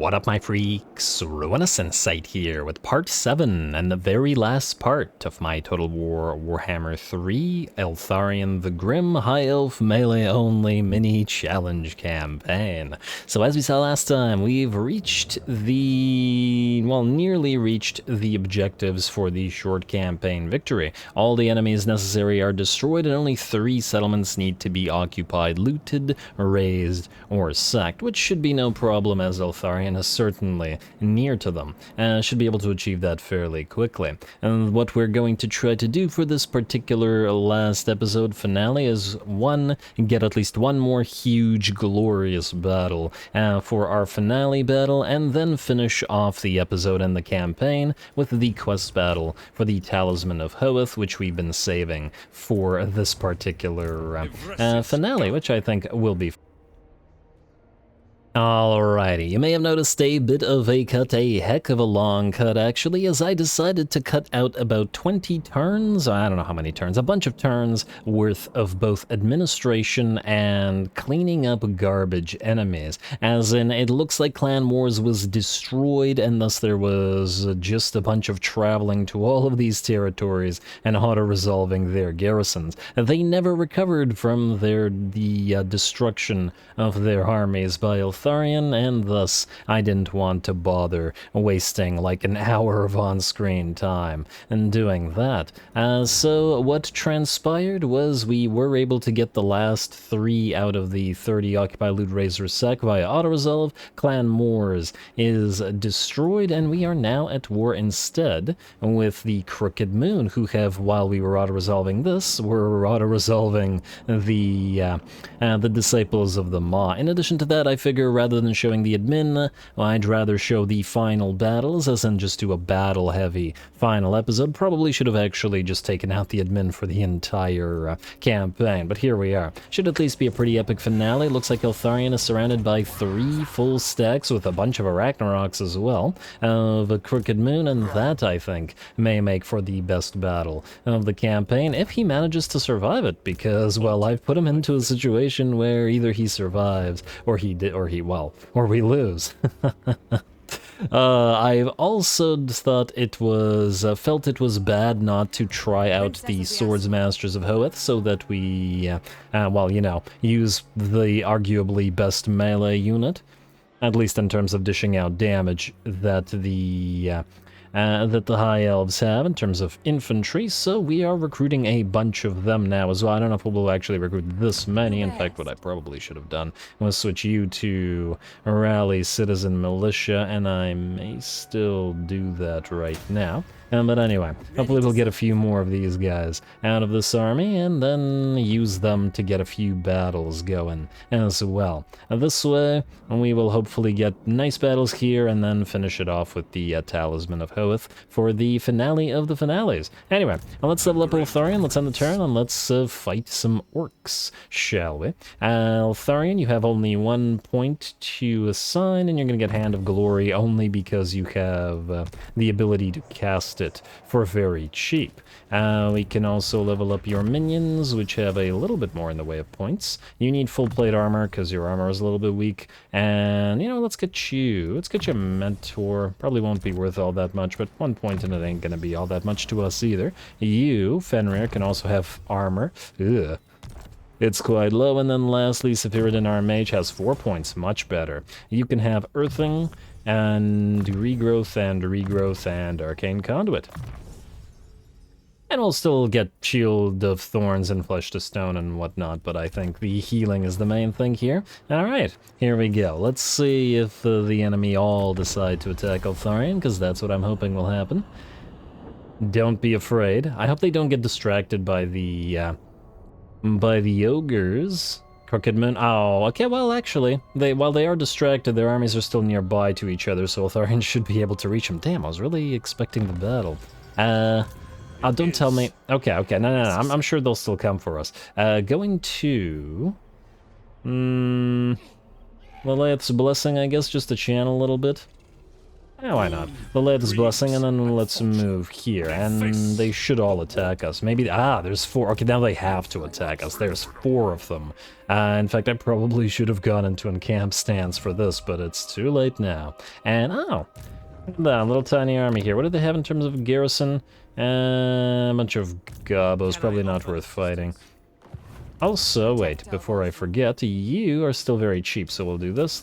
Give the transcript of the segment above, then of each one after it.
What up, my freaks? RuinusInsight here with part 7 and the very last part of my Total War Warhammer 3 Eltharion the Grim High Elf Melee Only Mini Challenge campaign. So as we saw last time, we've reached nearly reached the objectives for the short campaign victory. All the enemies necessary are destroyed and only 3 settlements need to be occupied, looted, razed, or sacked, which should be no problem as Eltharion is certainly near to them, and should be able to achieve that fairly quickly. And what we're going to try to do for this particular last episode finale is get at least one more huge glorious battle for our finale battle, and then finish off the episode and the campaign with the quest battle for the Talisman of Hoeth, which we've been saving for this particular finale, which I think will be Alrighty, you may have noticed a bit of a cut, a heck of a long cut actually, as I decided to cut out about 20 turns, I don't know how many turns, a bunch of turns worth of both administration and cleaning up garbage enemies. As in, it looks like Clan Wars was destroyed, and thus there was just a bunch of traveling to all of these territories and auto-resolving their garrisons. They never recovered from the destruction of their armies by Eltharion, and thus I didn't want to bother wasting like an hour of on-screen time in doing that. So what transpired was we were able to get the last 3 out of the 30 Occupy, Loot, Raze, or Sack via auto-resolve. Clan Moors is destroyed, and we are now at war instead with the Crooked Moon, who have, while we were auto-resolving this, were auto-resolving the Disciples of the Maw. In addition to that, I figure rather than showing the admin, I'd rather show the final battles, as in just do a battle-heavy final episode. Probably should have actually just taken out the admin for the entire campaign, but here we are. Should at least be a pretty epic finale. Looks like Eltharion is surrounded by 3 full stacks with a bunch of ARACHNAROKs as well, of a Crooked Moon, and that, I think, may make for the best battle of the campaign, if he manages to survive it, because, well, I've put him into a situation where either he survives, or we lose. I've also thought felt it was bad not to try out the Swords Masters of Hoeth, so that we, use the arguably best melee unit, at least in terms of dishing out damage, that the High Elves have in terms of infantry, so we are recruiting a bunch of them now as well. I don't know if we'll actually recruit this many. In fact, what I probably should have done was switch you to Rally Citizen Militia, and I may still do that right now. But anyway, hopefully we'll get a few more of these guys out of this army, and then use them to get a few battles going as well. This way, we will hopefully get nice battles here, and then finish it off with the Talisman of Hoeth for the finale of the finales. Anyway, let's level up Eltharion, let's end the turn, and let's fight some orcs, shall we? Eltharion, you have only 1 point to assign, and you're going to get Hand of Glory only because you have the ability to cast it for very cheap. We can also level up your minions, which have a little bit more in the way of points. You need full plate armor because your armor is a little bit weak, and let's get you a mentor. Probably won't be worth all that much, but 1 point in it ain't gonna be all that much to us either. You, Fenrir, can also have armor. Ugh. It's quite low. And then lastly, Sephirodin our mage has 4 points, much better. You can have earthing and regrowth and arcane conduit. And we'll still get Shield of Thorns and Flesh to Stone and whatnot, but I think the healing is the main thing here. Alright, here we go. Let's see if the enemy all decide to attack Eltharion, because that's what I'm hoping will happen. Don't be afraid. I hope they don't get distracted by the ogres. Crooked Moon. Oh, okay, well, actually, while they are distracted, their armies are still nearby to each other, so Eltharion should be able to reach them. Damn, I was really expecting the battle. Don't tell me. Okay, no, I'm sure they'll still come for us. Going to... Lilith's Blessing, I guess, just to channel a little bit. Yeah, why not? The latest blessing, and then let's move here, and they should all attack us. Maybe, there's 4. Okay, now they have to attack us. There's 4 of them. In fact, I probably should have gone into an encamp stance for this, but it's too late now. And, look at that little tiny army here. What do they have in terms of garrison? A bunch of gobos, probably not worth fighting. Also, wait, before I forget, you are still very cheap, so we'll do this,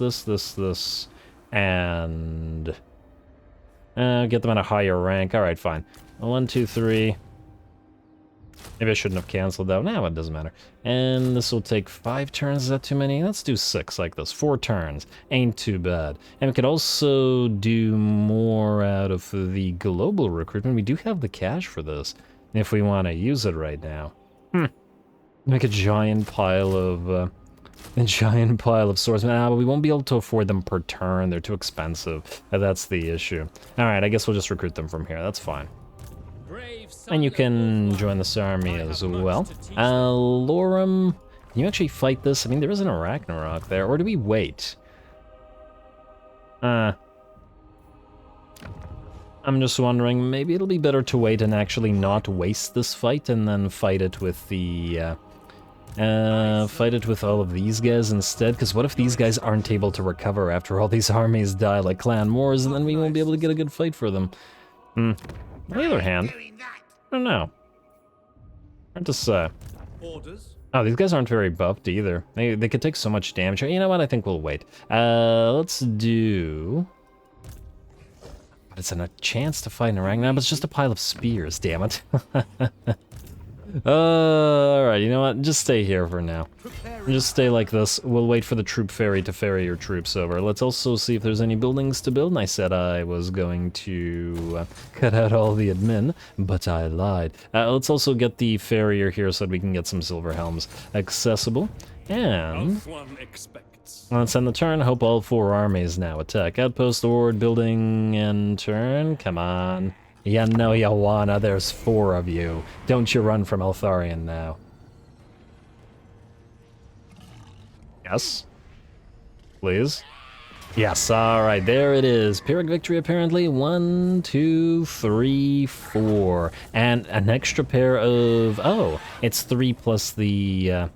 and... get them at a higher rank. Alright, fine. 1, 2, 3. Maybe I shouldn't have canceled that. No, it doesn't matter. And this will take 5 turns. Is that too many? Let's do 6 like this. 4 turns. Ain't too bad. And we could also do more out of the global recruitment. We do have the cash for this, if we want to use it right now. Make a giant pile of... swordsmen. But we won't be able to afford them per turn. They're too expensive. That's the issue. Alright, I guess we'll just recruit them from here. That's fine. And you can join this army as well. Lorem, can you actually fight this? I mean, there is an ARACHNAROK there. Or do we wait? I'm just wondering, maybe it'll be better to wait and actually not waste this fight and then fight it with the... fight it with all of these guys instead, because what if these guys aren't able to recover after all these armies die like clan wars, and then we won't be able to get a good fight for them? On the other hand, I don't know. Hard to say. Oh, these guys aren't very buffed either. They could take so much damage. You know what? I think we'll wait. Let's do... It's a chance to fight in a rank now, but it's just a pile of spears, damn it. Alright, you know what? Just stay here for now. Just stay like this. We'll wait for the troop ferry to ferry your troops over. Let's also see if there's any buildings to build. And I said I was going to cut out all the admin, but I lied. Let's also get the farrier here so that we can get some silver helms accessible. And let's end the turn. Hope all 4 armies now attack. Outpost, Ord, building, and turn. Come on. You know you wanna, there's 4 of you. Don't you run from Eltharion now. Yes? Please? Yes, alright, there it is. Pyrrhic victory apparently. 1, 2, 3, 4. And an extra pair of... Oh, it's 3 plus the...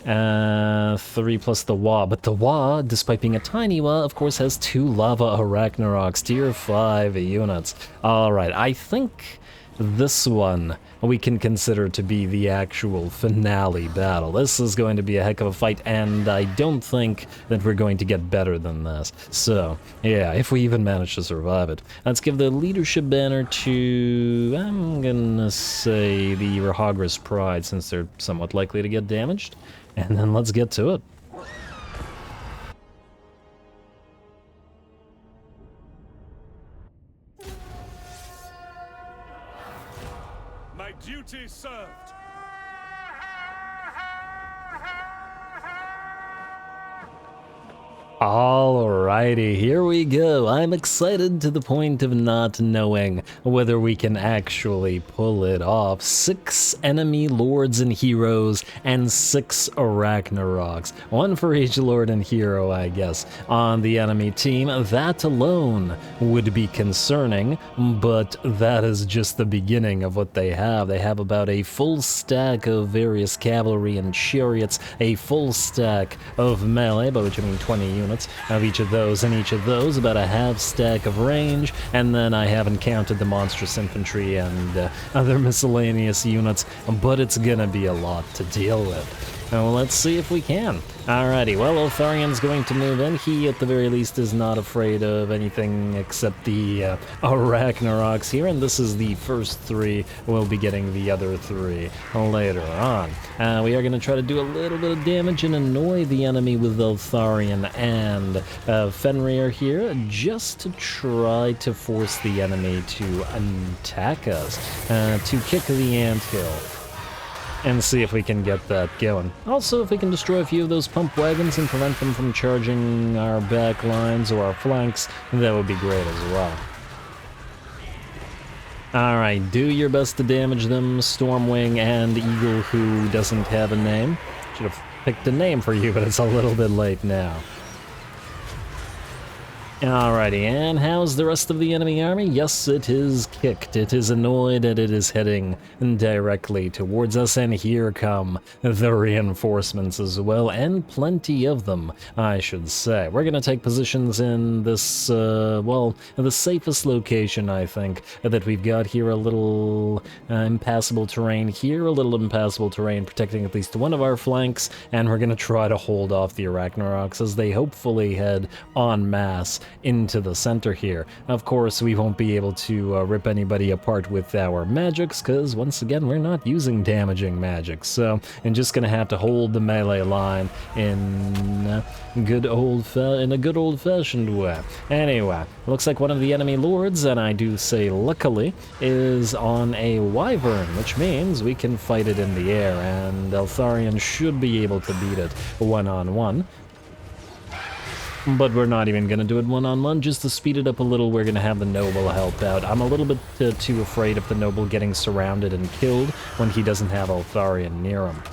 3 plus the Wa, but the Wa, despite being a tiny Wa, of course has 2 Lava ARACHNAROKs, tier 5 units. Alright, I think this one we can consider to be the actual finale battle. This is going to be a heck of a fight, and I don't think that we're going to get better than this. So, yeah, if we even manage to survive it. Let's give the leadership banner to, I'm gonna say, the Rahagris Pride, since they're somewhat likely to get damaged. And then let's get to it. My duty served. Alrighty, here we go. I'm excited to the point of not knowing whether we can actually pull it off. 6 enemy lords and heroes and 6 ARACHNAROKs. 1 for each lord and hero, I guess, on the enemy team. That alone would be concerning, but that is just the beginning of what they have. They have about a full stack of various cavalry and chariots, a full stack of melee, by which I mean 20 units of each of those, and each of those about a half stack of range, and then I haven't counted the monstrous infantry and other miscellaneous units, but it's gonna be a lot to deal with. Well, let's see if we can. Alrighty, well, Eltharion's going to move in. He, at the very least, is not afraid of anything except the ARACHNAROKs here, and this is the first 3. We'll be getting the other 3 later on. We are going to try to do a little bit of damage and annoy the enemy with Eltharion and Fenrir here, just to try to force the enemy to attack us, to kick the anthill. And see if we can get that going. Also, if we can destroy a few of those pump wagons and prevent them from charging our back lines or our flanks, that would be great as well. Alright, do your best to damage them, Stormwing and Eagle, who doesn't have a name. Should have picked a name for you, but it's a little bit late now. Alrighty, and how's the rest of the enemy army? Yes, it is kicked, it is annoyed, and it is heading directly towards us, and here come the reinforcements as well, and plenty of them, I should say. We're gonna take positions in this, well, the safest location, I think, that we've got here. A little impassable terrain here, a little impassable terrain protecting at least one of our flanks, and we're gonna try to hold off the ARACHNAROKs as they hopefully head en masse into the center here. Of course, we won't be able to rip anybody apart with our magics, because once again, we're not using damaging magics, so I'm just gonna have to hold the melee line in a good old-fashioned way. Anyway, looks like one of the enemy lords, and I do say luckily, is on a wyvern, which means we can fight it in the air, and Eltharion should be able to beat it one-on-one. But we're not even going to do it one-on-one. Just to speed it up a little, we're going to have the noble help out. I'm a little bit too afraid of the noble getting surrounded and killed when he doesn't have Eltharion near him.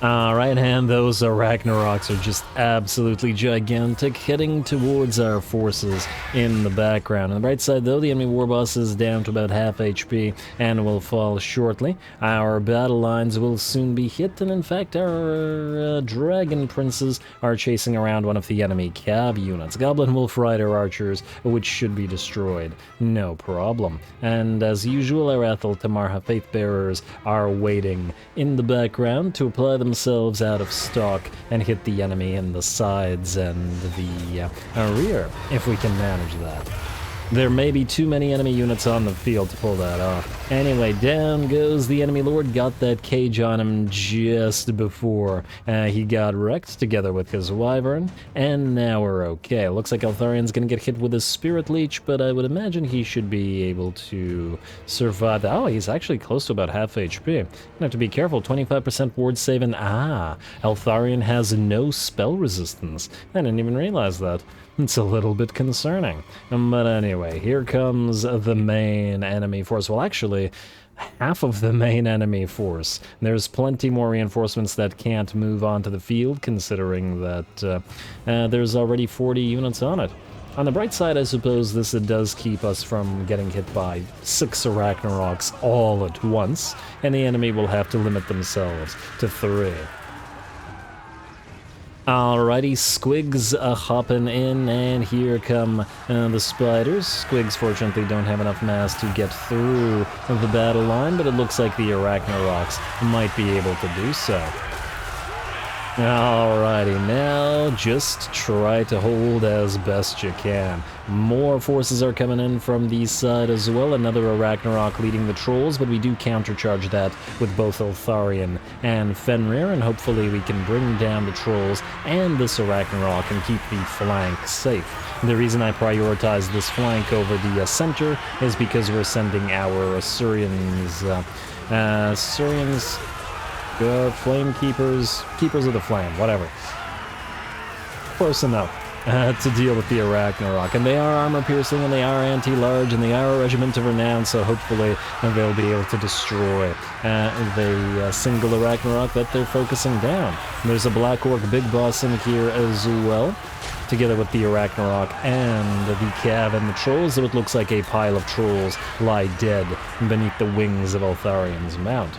Alright, and those ARACHNAROKs are just absolutely gigantic, heading towards our forces in the background. On the bright side, though, the enemy warboss is down to about half HP and will fall shortly. Our battle lines will soon be hit, and in fact, our dragon princes are chasing around one of the enemy cav units. Goblin Wolf Rider archers, which should be destroyed. No problem. And as usual, our Ethel Tamarha Faithbearers are waiting in the background to apply themselves out of stock and hit the enemy in the sides and the rear, if we can manage that. There may be too many enemy units on the field to pull that off. Anyway, down goes the enemy lord, got that cage on him just before he got wrecked together with his wyvern, and now we're okay. Looks like Eltharion's gonna get hit with his spirit leech, but I would imagine he should be able to survive that. Oh, he's actually close to about half HP. Gonna have to be careful, 25% ward save, and Eltharion has no spell resistance. I didn't even realize that. It's a little bit concerning. But anyway, here comes the main enemy force. Well, actually, half of the main enemy force. There's plenty more reinforcements that can't move onto the field, considering that there's already 40 units on it. On the bright side, I suppose this does keep us from getting hit by 6 ARACHNAROKs all at once, and the enemy will have to limit themselves to 3. Alrighty, Squigs hopping in, and here come the spiders. Squigs fortunately don't have enough mass to get through the battle line, but it looks like the ARACHNAROKs might be able to do so. Alrighty, now just try to hold as best you can. More forces are coming in from the side as well. Another ARACHNAROK leading the trolls, but we do countercharge that with both Eltharion and Fenrir, and hopefully we can bring down the trolls and this ARACHNAROK and keep the flank safe. The reason I prioritize this flank over the center is because we're sending our Assyrians, Flame Keepers, Keepers of the Flame, whatever. Close enough to deal with the ARACHNAROK. And they are armor-piercing, and they are anti-large, and they are a regiment of renown, so hopefully they'll be able to destroy the single ARACHNAROK that they're focusing down. And there's a Black Orc Big Boss in here as well, together with the ARACHNAROK and the Cav and the trolls, so it looks like a pile of trolls lie dead beneath the wings of Eltharion's mount.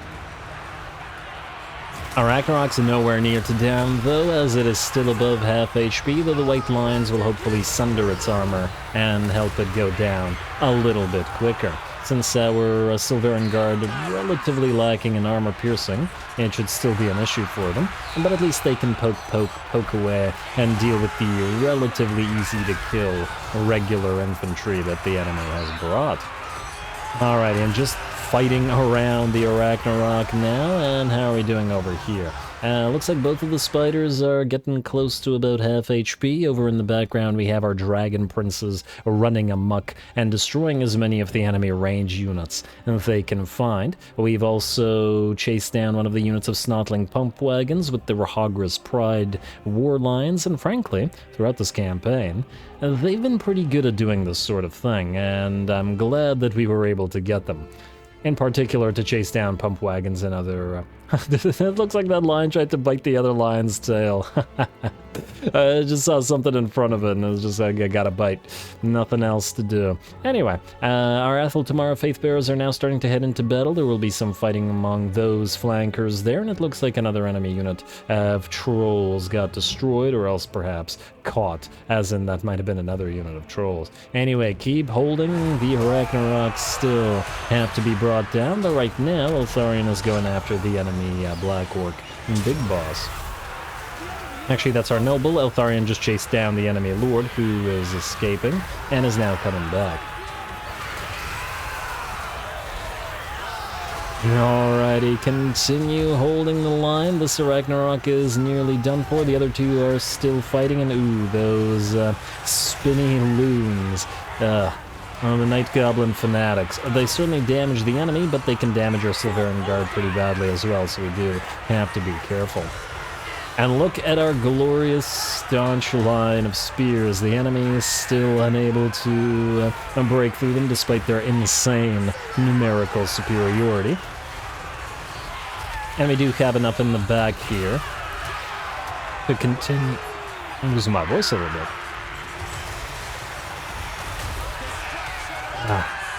ARACHNAROK's nowhere near to down, though, as it is still above half HP, though the white lines will hopefully sunder its armor and help it go down a little bit quicker. Since our Silveran Guard are relatively lacking in armor piercing, it should still be an issue for them, but at least they can poke away and deal with the relatively easy-to-kill regular infantry that the enemy has brought. Alright, and just fighting around the ARACHNAROK now, and how are we doing over here? Looks like both of the spiders are getting close to about half HP. Over in the background we have our dragon princes running amok and destroying as many of the enemy range units that they can find. We've also chased down one of the units of Snotling pump wagons with the Rahagras Pride war lions, and frankly, throughout this campaign, they've been pretty good at doing this sort of thing, and I'm glad that we were able to get them. In particular, to chase down pump wagons and other It looks like that lion tried to bite the other lion's tail. I just saw something in front of it and it was just like, I got a bite. Nothing else to do. Anyway, our Athel Tamara Faithbearers are now starting to head into battle. There will be some fighting among those flankers there, and it looks like another enemy unit of trolls got destroyed, or else perhaps caught, as in that might have been another unit of trolls. Anyway, keep holding. The Arachnaroks still have to be brought down, but right now Eltharion is going after the enemy Black Orc Big Boss. Actually, that's our noble. Eltharion just chased down the enemy lord, who is escaping, and is now coming back. Alrighty, continue holding the line. This Arachnarok is nearly done for. The other two are still fighting, and ooh, those spinny loons. The Night Goblin Fanatics. They certainly damage the enemy, but they can damage our Silverian Guard pretty badly as well, so we do have to be careful. And look at our glorious, staunch line of spears. The enemy is still unable to break through them despite their insane numerical superiority. And we do have enough in the back here to continue. I'm losing my voice a little bit.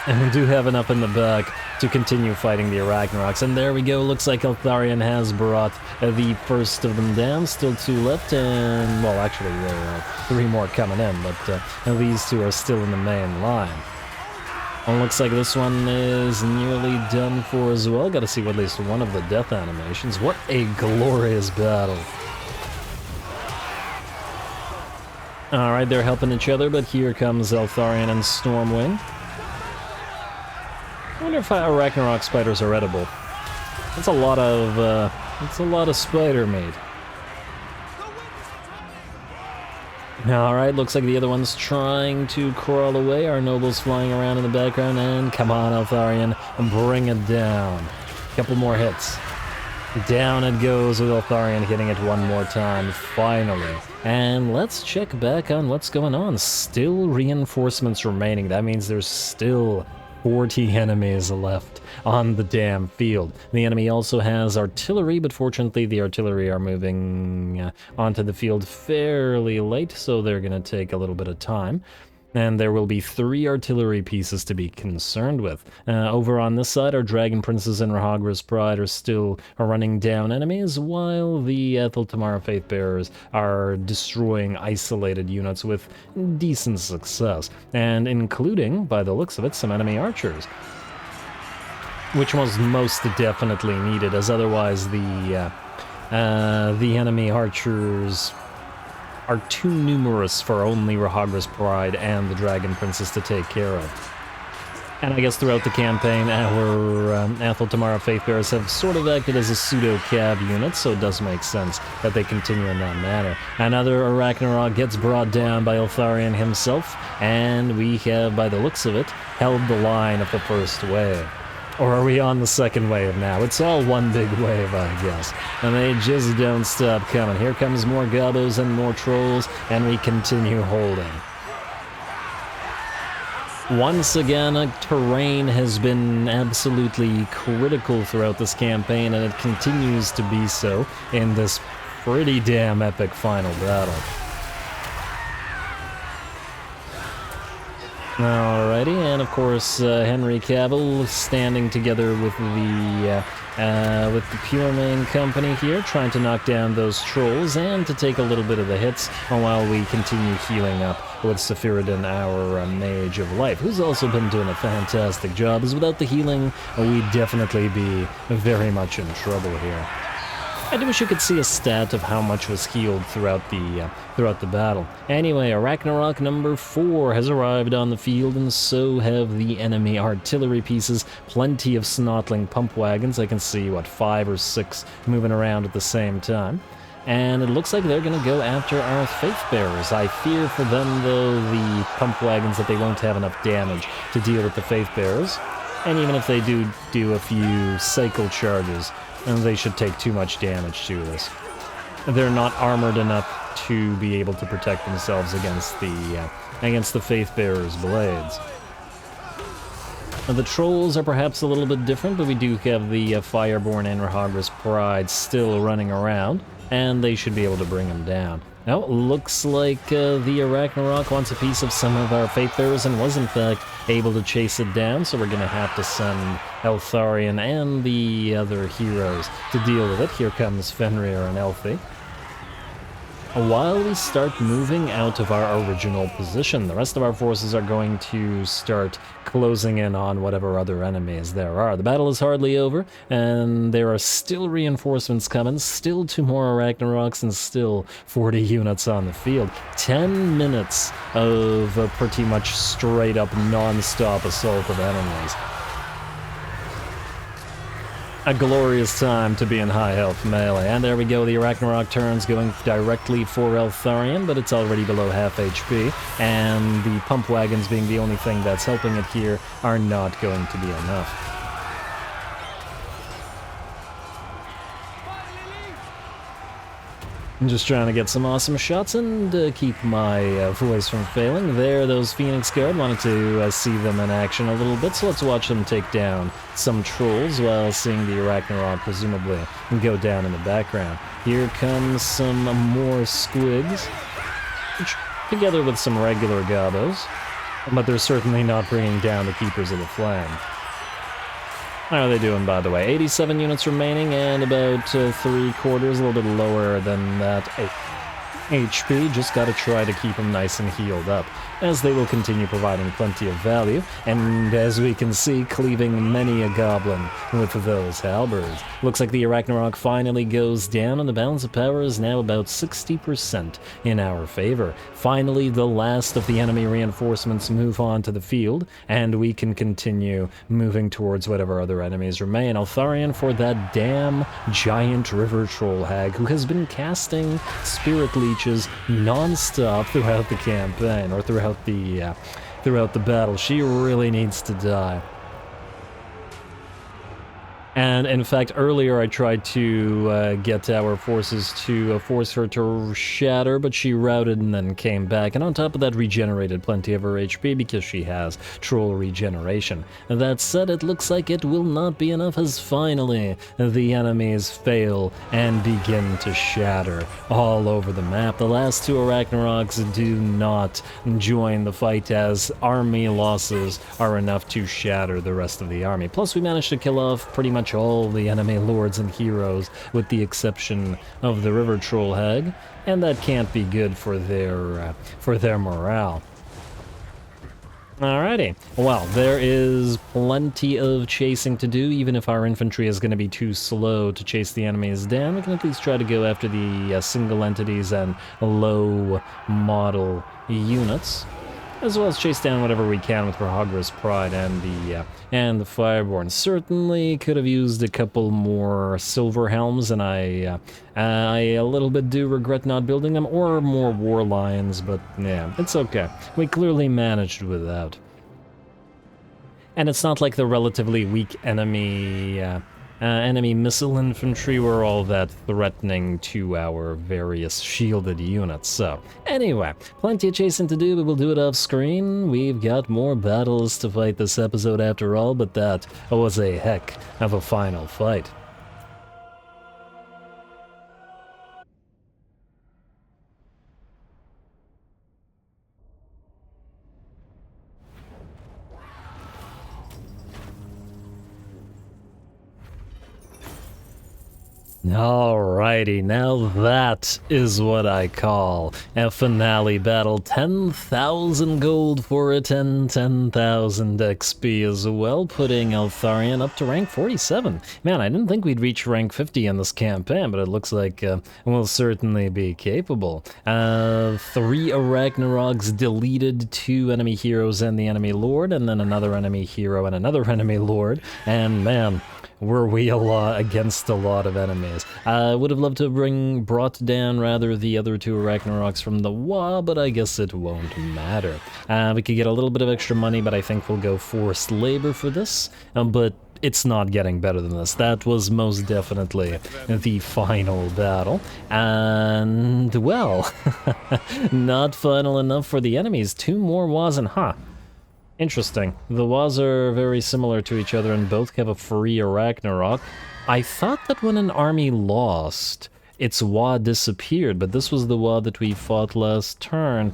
And we do have enough in the back to continue fighting the Arachnaroks. And there we go, looks like Eltharion has brought the first of them down. Still two left, and, well, actually there are three more coming in, but these two are still in the main line. And looks like this one is nearly done for as well. Gotta see at least one of the death animations. What a glorious battle. Alright, they're helping each other, but here comes Eltharion and Stormwind. I wonder if Arachnarok spiders are edible. That's a lot of spider meat. Alright, looks like the other one's trying to crawl away. Our noble's flying around in the background, and come on, Eltharion, bring it down. Couple more hits. Down it goes with Eltharion, hitting it one more time, finally. And let's check back on what's going on. Still reinforcements remaining. That means there's still 40 enemies left on the damn field. The enemy also has artillery, but fortunately the artillery are moving onto the field fairly late, so they're going to take a little bit of time. And there will be 3 artillery pieces to be concerned with. Over on this side, our Dragon Princes and Rahagra's Pride are still running down enemies, while the Athel Tamara Faithbearers are destroying isolated units with decent success, and including, by the looks of it, some enemy archers. Which was most definitely needed, as otherwise the enemy archers are too numerous for only Rahagra's Pride and the Dragon Princess to take care of. And I guess throughout the campaign, our Athel Tamara Faithbearers have sort of acted as a pseudo-cav unit, so it does make sense that they continue in that manner. Another Arachnarok gets brought down by Eltharion himself, and we have, by the looks of it, held the line of the first wave. Or are we on the second wave now? It's all one big wave, I guess. And they just don't stop coming. Here comes more gobbos and more trolls, and we continue holding. Once again, terrain has been absolutely critical throughout this campaign, and it continues to be so in this pretty damn epic final battle. Alrighty, and of course Henry Cavill standing together with the Pure Main Company here, trying to knock down those trolls and to take a little bit of the hits while we continue healing up with Sephirodin, our Mage of Life, who's also been doing a fantastic job, as without the healing, we'd definitely be very much in trouble here. I do wish you could see a stat of how much was healed throughout the battle. Anyway, Arachnarok number 4 has arrived on the field, and so have the enemy artillery pieces. Plenty of snotling pump wagons. I can see, 5 or 6 moving around at the same time. And it looks like they're going to go after our Faithbearers. I fear for them, though, the pump wagons, that they won't have enough damage to deal with the Faithbearers. And even if they do a few cycle charges, and they should take too much damage to this. They're not armored enough to be able to protect themselves against the Faithbearers' blades. The trolls are perhaps a little bit different, but we do have the Fireborn and Rahagris Pride still running around, and they should be able to bring them down. Now, looks like the ARACHNAROK wants a piece of some of our Fatebearers and was in fact able to chase it down, so we're going to have to send Eltharion and the other heroes to deal with it. Here comes Fenrir and Elfie. While we start moving out of our original position, the rest of our forces are going to start closing in on whatever other enemies there are. The battle is hardly over, and there are still reinforcements coming, still 2 more ARACHNAROKs, and still 40 units on the field. 10 minutes of pretty much straight-up non-stop assault of enemies. A glorious time to be in high health melee. And there we go, the ARACHNAROK turns going directly for Eltharion, but it's already below half HP, and the pump wagons being the only thing that's helping it here are not going to be enough. I'm just trying to get some awesome shots and keep my voice from failing. There, those Phoenix Guard, wanted to see them in action a little bit, so let's watch them take down some trolls while seeing the ARACHNAROK presumably go down in the background. Here comes some more squigs, together with some regular gobos, but they're certainly not bringing down the Keepers of the Flame. How are they doing, by the way? 87 units remaining and about 3/4, a little bit lower than that HP. Just gotta try to keep them nice and healed up, as they will continue providing plenty of value, and as we can see, cleaving many a goblin with those halberds. Looks like the ARACHNAROK finally goes down, and the balance of power is now about 60% in our favor. Finally, the last of the enemy reinforcements move on to the field, and we can continue moving towards whatever other enemies remain. Eltharion for that damn giant river troll hag, who has been casting spirit leeches non-stop throughout the campaign, or throughout the battle. She really needs to die. And in fact, earlier I tried to get our forces to force her to shatter, but she routed and then came back. And on top of that, regenerated plenty of her HP because she has troll regeneration. That said, it looks like it will not be enough, as finally the enemies fail and begin to shatter all over the map. The last 2 ARACHNAROKs do not join the fight, as army losses are enough to shatter the rest of the army. Plus, we managed to kill off pretty much all the enemy lords and heroes, with the exception of the river troll hag, and that can't be good for their morale. Alrighty, well, there is plenty of chasing to do. Even if our infantry is going to be too slow to chase the enemies down, we can at least try to go after the single entities and low model units, as well as chase down whatever we can with Rahagris Pride and the Fireborn. Certainly could have used a couple more silver helms, and I a little bit do regret not building them, or more war lions, but yeah, it's okay. We clearly managed without. And it's not like the relatively weak enemy missile infantry were all that threatening to our various shielded units. So, anyway, plenty of chasing to do, but we'll do it off screen. We've got more battles to fight this episode after all, but that was a heck of a final fight. Alrighty, now that is what I call a finale battle. 10,000 gold for it and 10,000 XP as well, putting Eltharion up to rank 47. Man, I didn't think we'd reach rank 50 in this campaign, but it looks like we'll certainly be capable. 3 ARACHNAROKs deleted, 2 enemy heroes and the enemy lord, and then another enemy hero and another enemy lord, and man, were we against a lot of enemies. I would have loved to have brought down the other 2 ARACHNAROKs from the WA, but I guess it won't matter. We could get a little bit of extra money, but I think we'll go forced labor for this, but it's not getting better than this. That was most definitely the final battle, and well, not final enough for the enemies. 2 more WAs and Interesting. The Was are very similar to each other and both have a free ARACHNAROK. I thought that when an army lost, its Wa disappeared, but this was the Wa that we fought last turn.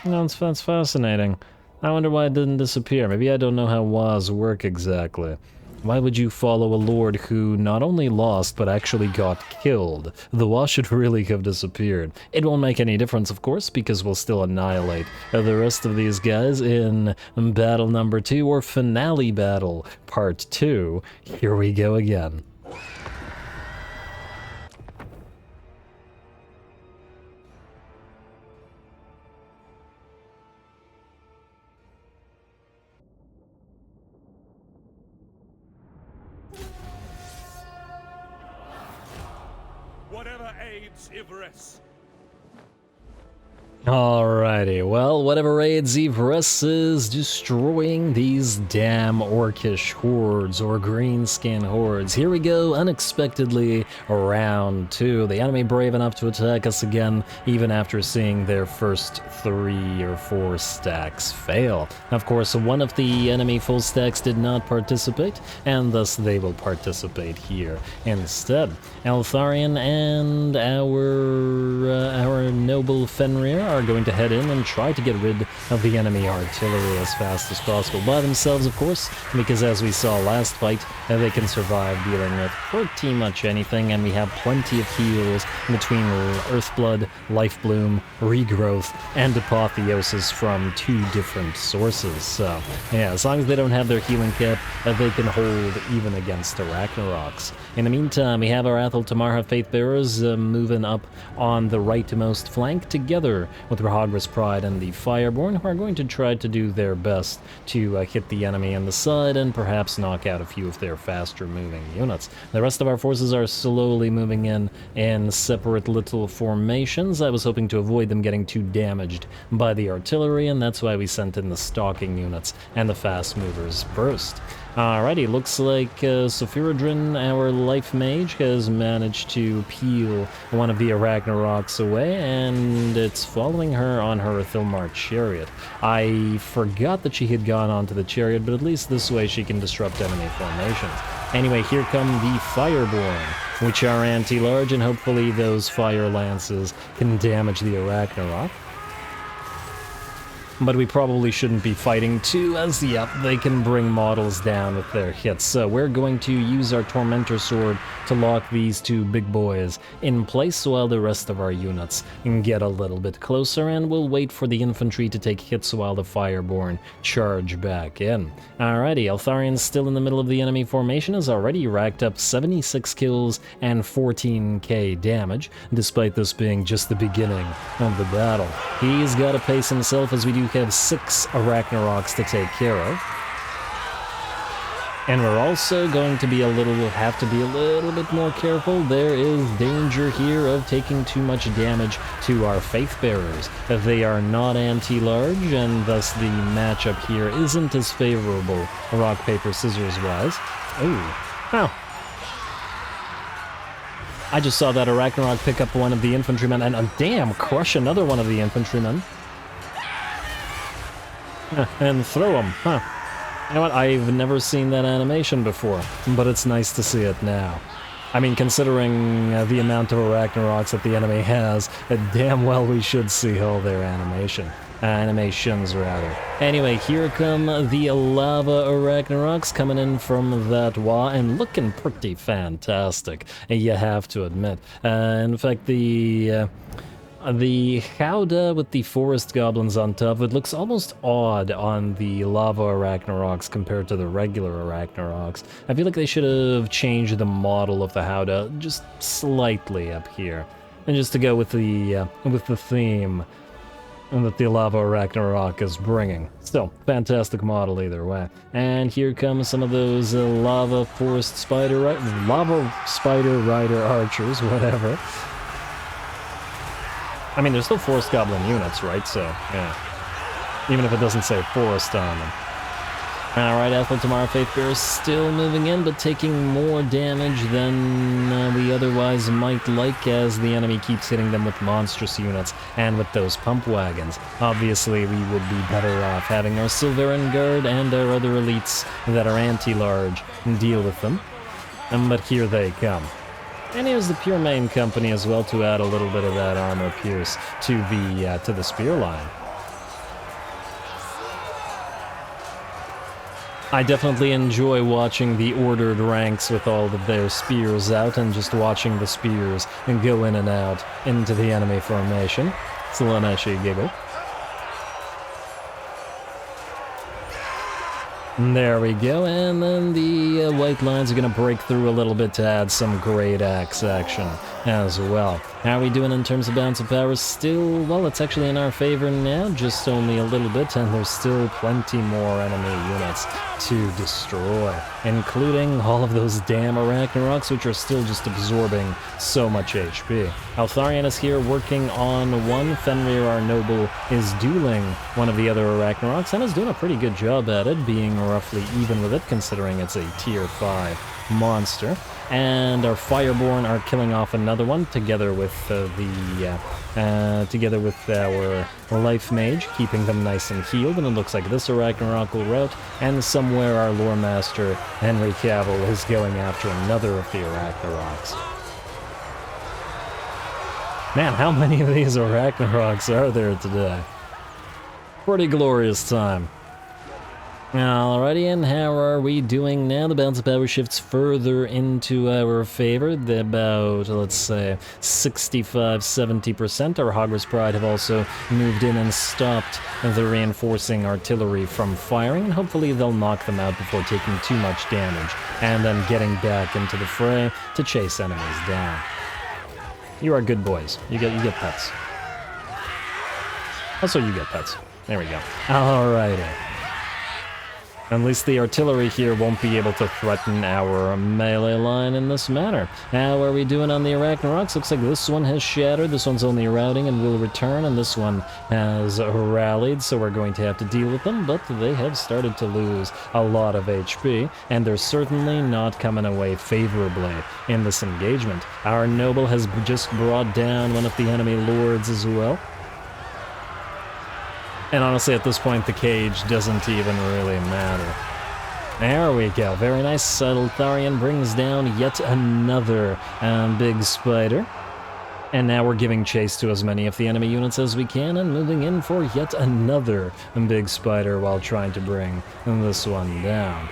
That's fascinating. I wonder why it didn't disappear. Maybe I don't know how Was work exactly. Why would you follow a lord who not only lost, but actually got killed? The Wa should really have disappeared. It won't make any difference, of course, because we'll still annihilate the rest of these guys in battle number 2, or finale battle part 2. Here we go again. Whatever aids Yvresse. Alrighty, well, whatever aids Yvresse is destroying these damn orcish hordes, or greenskin hordes. Here we go, unexpectedly, round 2. The enemy brave enough to attack us again, even after seeing their first 3 or 4 stacks fail. Of course, one of the enemy full stacks did not participate, and thus they will participate here instead. Eltharion and our noble Fenrir are going to head in and try to get rid of the enemy artillery as fast as possible by themselves, of course, because as we saw last fight, they can survive dealing with pretty much anything, and we have plenty of heals between Earthblood, Lifebloom, Regrowth, and Apotheosis from 2 different sources. So, yeah, as long as they don't have their healing cap, they can hold even against the Arachnaroks. In the meantime, we have our Athel Tamarha Faithbearers moving up on the rightmost flank together with Rahagras Pride and the Fireborn, who are going to try to do their best to hit the enemy on the side and perhaps knock out a few of their faster moving units. The rest of our forces are slowly moving in separate little formations. I was hoping to avoid them getting too damaged by the artillery, and that's why we sent in the stalking units and the fast movers first. Alrighty, looks like Sephirodrin, our life mage, has managed to peel one of the Arachnaroks away, and it's following her on her Thilmar chariot. I forgot that she had gone onto the chariot, but at least this way she can disrupt enemy formations. Anyway, here come the Fireborn, which are anti-large, and hopefully those fire lances can damage the Arachnarok. But we probably shouldn't be fighting too, as yep, they can bring models down with their hits. So we're going to use our Tormentor Sword to lock these 2 big boys in place while the rest of our units get a little bit closer, and we'll wait for the infantry to take hits while the Fireborn charge back in. Alrighty, Eltharion's still in the middle of the enemy formation, has already racked up 76 kills and 14k damage, despite this being just the beginning of the battle. He's got to pace himself, as we do have 6 Arachnaroks to take care of. And we're also going to have to be a little bit more careful. There is danger here of taking too much damage to our Faithbearers. They are not anti-large, and thus the matchup here isn't as favorable, rock, paper, scissors wise. Oh. I just saw that Arachnarok pick up one of the infantrymen and damn, crush another one of the infantrymen. And throw them, huh. You know what, I've never seen that animation before, but it's nice to see it now. I mean, considering the amount of Arachnaroks that the enemy has, damn well we should see all their animations rather. Anyway, here come the Lava Arachnaroks coming in from that Wa, and looking pretty fantastic, you have to admit. In fact, the Howdah with the forest goblins on top, it looks almost odd on the Lava Arachnaroks compared to the regular Arachnaroks. I feel like they should have changed the model of the Howdah just slightly up here, and just to go with the theme that the Lava Arachnarok is bringing. Still, fantastic model either way. And here come some of those Lava Spider Rider archers, whatever. I mean, they're still Forest Goblin units, right? So, yeah. Even if it doesn't say Forest on them. Alright, Athel Tomorrow Faith Bearer is still moving in, but taking more damage than we otherwise might like, as the enemy keeps hitting them with monstrous units and with those pump wagons. Obviously, we would be better off having our Silveran Guard and our other elites that are anti-large deal with them. But here they come. And here's the Pure Main Company as well to add a little bit of that armor pierce to the spear line. I definitely enjoy watching the ordered ranks with all of their spears out and just watching the spears and go in and out into the enemy formation. It's a Slaneshi giggle. And there we go, and then the white lines are going to break through a little bit to add some great axe action as well. How are we doing in terms of bounce of power? Still, well, it's actually in our favor now, just only a little bit, and there's still plenty more enemy units to destroy, including all of those damn Arachnaroks, which are still just absorbing so much HP. Eltharion is here working on one. Fenrir, our noble, is dueling one of the other Arachnaroks, and is doing a pretty good job at it, being roughly even with it, considering it's a tier 5 monster. And our Fireborn are killing off another one, together with our Life Mage, keeping them nice and healed. And it looks like this Arachnarok will rout, and somewhere our Lore Master, Henry Cavill, is going after another of the Arachnaroks. Man, how many of these Arachnaroks are there today? Pretty glorious time. Alrighty, and how are we doing now? The balance of power shifts further into our favor. They're about, let's say, 65-70%. Our Hogwarts Pride have also moved in and stopped the reinforcing artillery from firing, and hopefully they'll knock them out before taking too much damage, and then getting back into the fray to chase enemies down. You are good boys. You get pets. Also, you get pets. There we go. Alrighty. At least the artillery here won't be able to threaten our melee line in this manner. How are we doing on the Arachnaroks? Looks like this one has shattered, this one's only routing and will return, and this one has rallied, so we're going to have to deal with them, but they have started to lose a lot of HP, and they're certainly not coming away favorably in this engagement. Our noble has just brought down one of the enemy lords as well. And honestly, at this point, the cage doesn't even really matter. There we go. Very nice. Eltharion brings down yet another big spider. And now we're giving chase to as many of the enemy units as we can and moving in for yet another big spider while trying to bring this one down.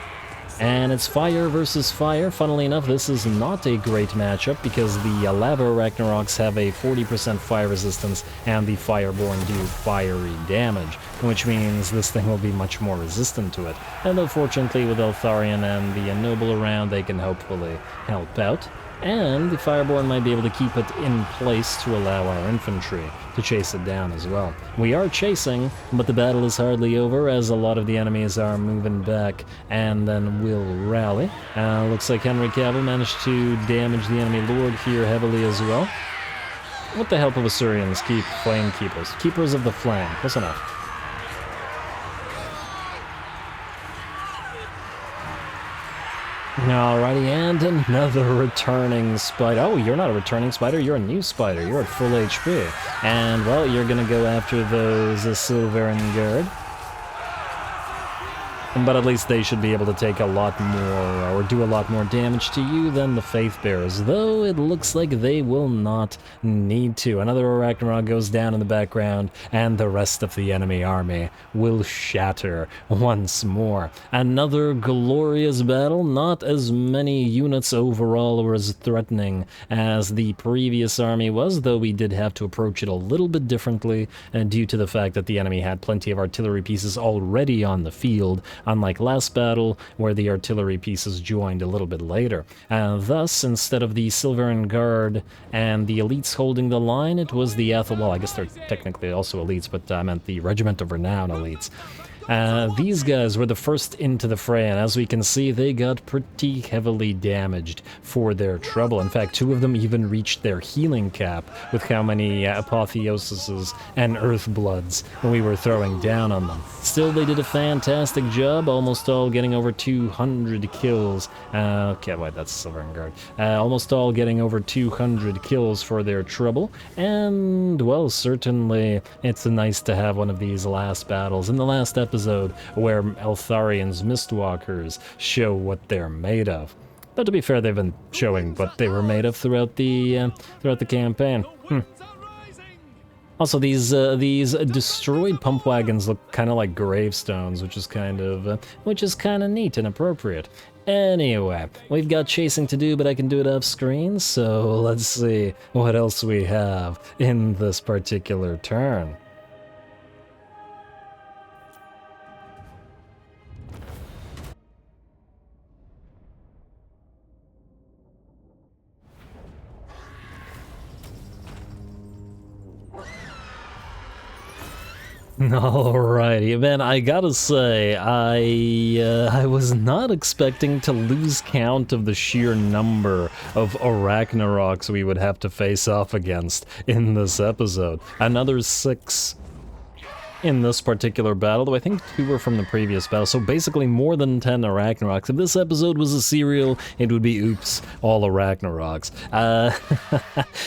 And it's fire versus fire. Funnily enough, this is not a great matchup because the Lava Arachnaroks have a 40% fire resistance and the Fireborn do fiery damage, which means this thing will be much more resistant to it. And fortunately, with Eltharion and the Noble around, they can hopefully help out. And the Fireborn might be able to keep it in place to allow our infantry to chase it down as well. We are chasing, but the battle is hardly over as a lot of the enemies are moving back and then will rally. Looks like Henry Cavill managed to damage the enemy lord here heavily as well. With the help of Assyrians, keep flame keepers. Keepers of the flame, close enough. Alrighty, and another returning spider. Oh, you're not a returning spider, you're a new spider. You're at full HP. And, well, you're gonna go after those Silveran Guard. But at least they should be able to take a lot more, or do a lot more damage to you than the Faith Bearers, though it looks like they will not need to. Another Arachnarok goes down in the background, and the rest of the enemy army will shatter once more. Another glorious battle, not as many units overall or as threatening as the previous army was, though we did have to approach it a little bit differently, due to the fact that the enemy had plenty of artillery pieces already on the field, unlike last battle, where the artillery pieces joined a little bit later. Thus, instead of the Silveran Guard and the elites holding the line, it was the well, I guess they're technically also elites, but I meant the Regiment of Renown elites. These guys were the first into the fray, and as we can see, they got pretty heavily damaged for their trouble. In fact, 2 of them even reached their healing cap with how many apotheoses and earth bloods we were throwing down on them. Still, they did a fantastic job, almost all getting over 200 kills. Okay, wait, that's Silver Guard. Almost all getting over 200 kills for their trouble, and, well, certainly it's nice to have one of these last battles in the last episode where Eltharion's Mistwalkers show what they're made of. But to be fair, they've been showing what they were made of throughout the campaign. Also, these destroyed pump wagons look kind of like gravestones, which is kind of neat and appropriate. Anyway, we've got chasing to do, but I can do it off screen, so let's see what else we have in this particular turn. Alrighty, man, I gotta say, I was not expecting to lose count of the sheer number of ARACHNAROKs we would have to face off against in this episode. Another 6 in this particular battle, though I think 2 were from the previous battle, so basically more than 10 ARACHNAROKs. If this episode was a serial, it would be oops, all ARACHNAROKs.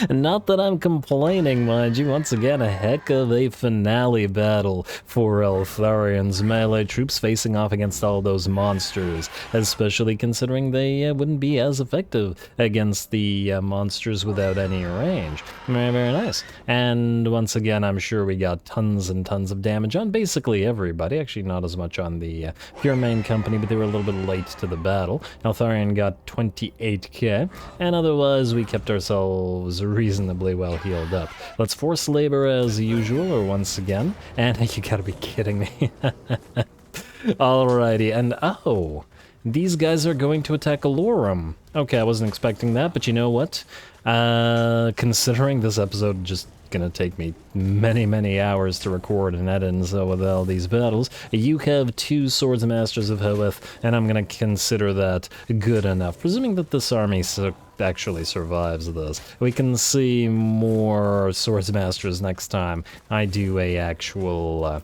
Not that I'm complaining, mind you. Once again, a heck of a finale battle for Eltharion's melee troops facing off against all those monsters, especially considering they wouldn't be as effective against the monsters without any range. Very, very nice. And once again, I'm sure we got tons and tons of damage on basically everybody. Actually, not as much on the pure main company, but they were a little bit late to the battle. Eltharion got 28k, and otherwise we kept ourselves reasonably well healed up. Let's force labor as usual, or once again, and you gotta be kidding me. Alrighty, and oh, these guys are going to attack Alorum. Okay, I wasn't expecting that, but you know what? Considering this episode just gonna take me many hours to record and edit, and so with all these battles, you have 2 Swords Masters of Hoeth, and I'm gonna consider that good enough, presuming that this army actually survives this. We can see more Swords Masters next time I do a actual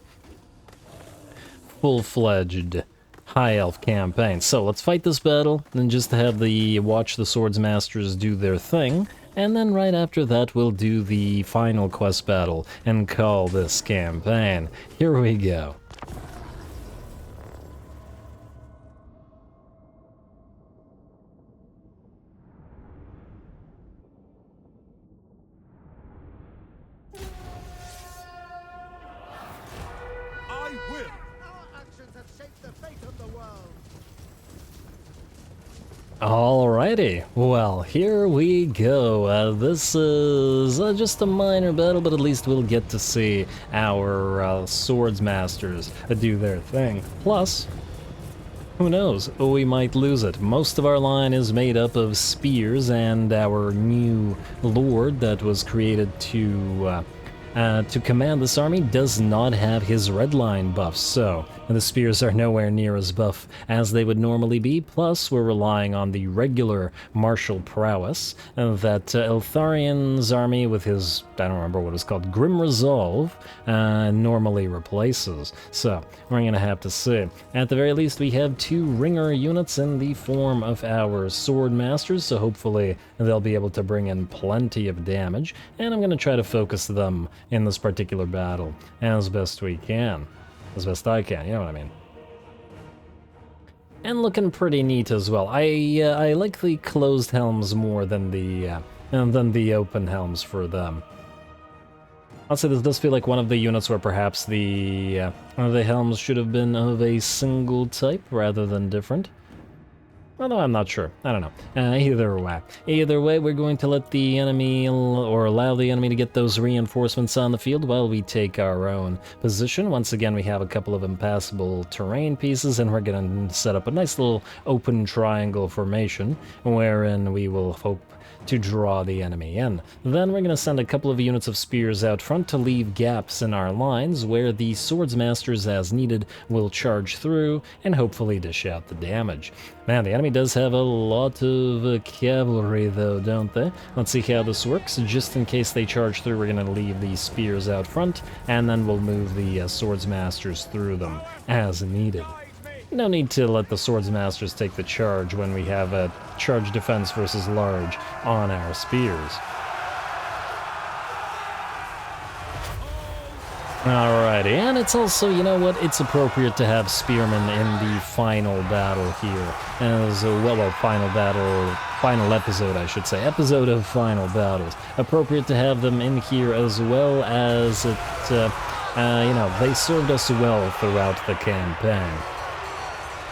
full-fledged High Elf campaign. So let's fight this battle, and just have watch the Swords Masters do their thing, and then right after that we'll do the final quest battle and call this campaign. Here we go. I will. Our actions have shaped the fate of the world. Alrighty, well, here we go. This is just a minor battle, but at least we'll get to see our Swords Masters do their thing. Plus, who knows, we might lose it. Most of our line is made up of spears, and our new lord that was created to command this army does not have his red line buff, so the spears are nowhere near as buff as they would normally be. Plus, we're relying on the regular martial prowess that Eltharion's army with his, I don't remember what it's called, Grim Resolve, normally replaces. So, we're gonna have to see. At the very least, we have 2 ringer units in the form of our Sword Masters, so hopefully they'll be able to bring in plenty of damage, and I'm gonna try to focus them in this particular battle as best we can. As best I can, you know what I mean. And looking pretty neat as well. I like the closed helms more than the open helms for them. I'll say this does feel like one of the units where perhaps the helms should have been of a single type rather than different. Although I'm not sure. I don't know. Either way, we're going to let the enemy, or allow the enemy to get those reinforcements on the field while we take our own position. Once again, we have a couple of impassable terrain pieces, and we're going to set up a nice little open triangle formation, wherein we will hope to draw the enemy in. Then we're going to send a couple of units of spears out front to leave gaps in our lines where the swordsmasters, as needed, will charge through and hopefully dish out the damage. Man, the enemy does have a lot of cavalry though, don't they? Let's see how this works. Just in case they charge through, we're going to leave the spears out front, and then we'll move the swordsmasters through them as needed. No need to let the swordsmasters take the charge when we have a charge defense versus large on our spears. Alrighty, and it's also, you know what, it's appropriate to have spearmen in the final battle here. As well, final episode, I should say. Episode of final battles. Appropriate to have them in here as well, as it, you know, they served us well throughout the campaign.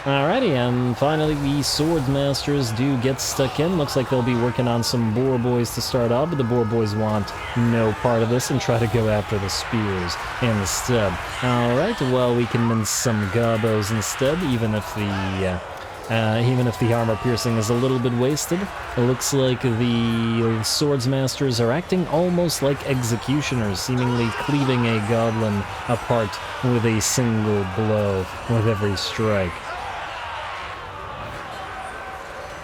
Alrighty, and finally the swordsmasters do get stuck in. Looks like they'll be working on some boar boys to start off, but the boar boys want no part of this and try to go after the spears instead. Alright, well, we can mince some gobos instead, even if the armor piercing is a little bit wasted. It looks like the swordsmasters are acting almost like executioners, seemingly cleaving a goblin apart with a single blow with every strike.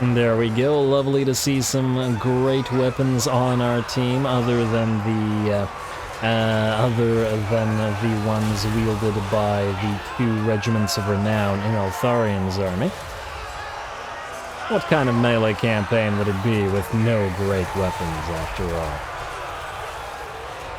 And there we go, lovely to see some great weapons on our team, other than the ones wielded by the 2 regiments of renown in Eltharion's army. What kind of melee campaign would it be with no great weapons, after all?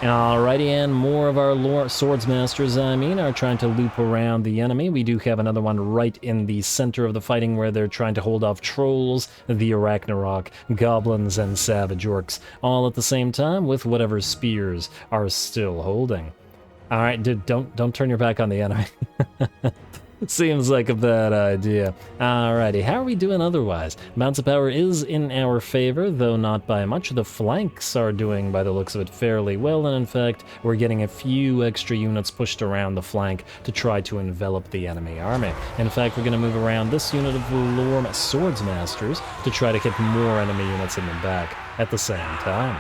Alrighty, and more of our swordsmasters, are trying to loop around the enemy. We do have another one right in the center of the fighting where they're trying to hold off trolls, the ARACHNAROK, goblins, and savage orcs, all at the same time with whatever spears are still holding. Alright, dude, don't turn your back on the enemy. Seems like a bad idea. Alrighty, how are we doing otherwise? Bounce of power is in our favor, though not by much. The flanks are doing, by the looks of it, fairly well, and in fact, we're getting a few extra units pushed around the flank to try to envelop the enemy army. In fact, we're going to move around this unit of Lorm Swordsmasters to try to hit more enemy units in the back at the same time.